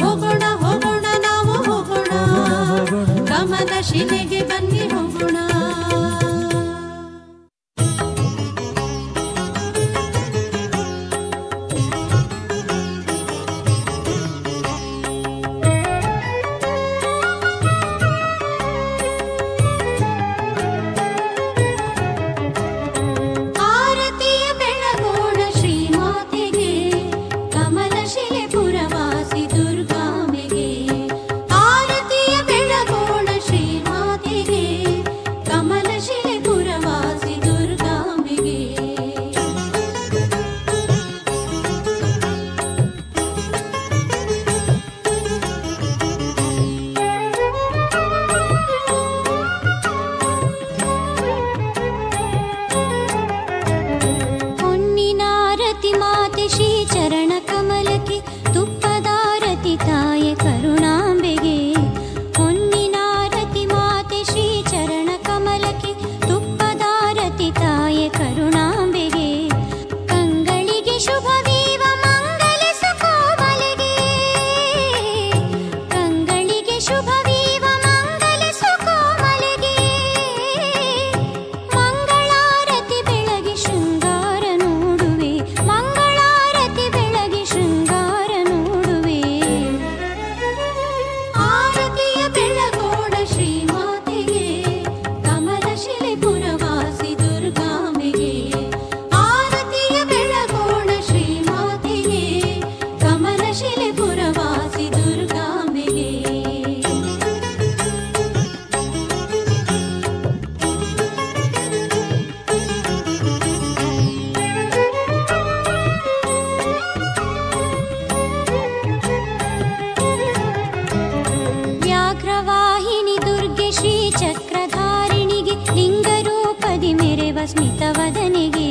ಹೋಗೋಣ ಹೋಗೋಣ ನಾವು ಹೋಗೋಣ, ಕಮಲ ಶಿಲೆಗೆ ಬನ್ನಿ ಹೋಗೋಣ. ಆರತಿಯ ಬೆಳಗೋಣ ಶ್ರೀಮಾತೆಗೆ, ಸ್ಮಿತವದನಿಗೆ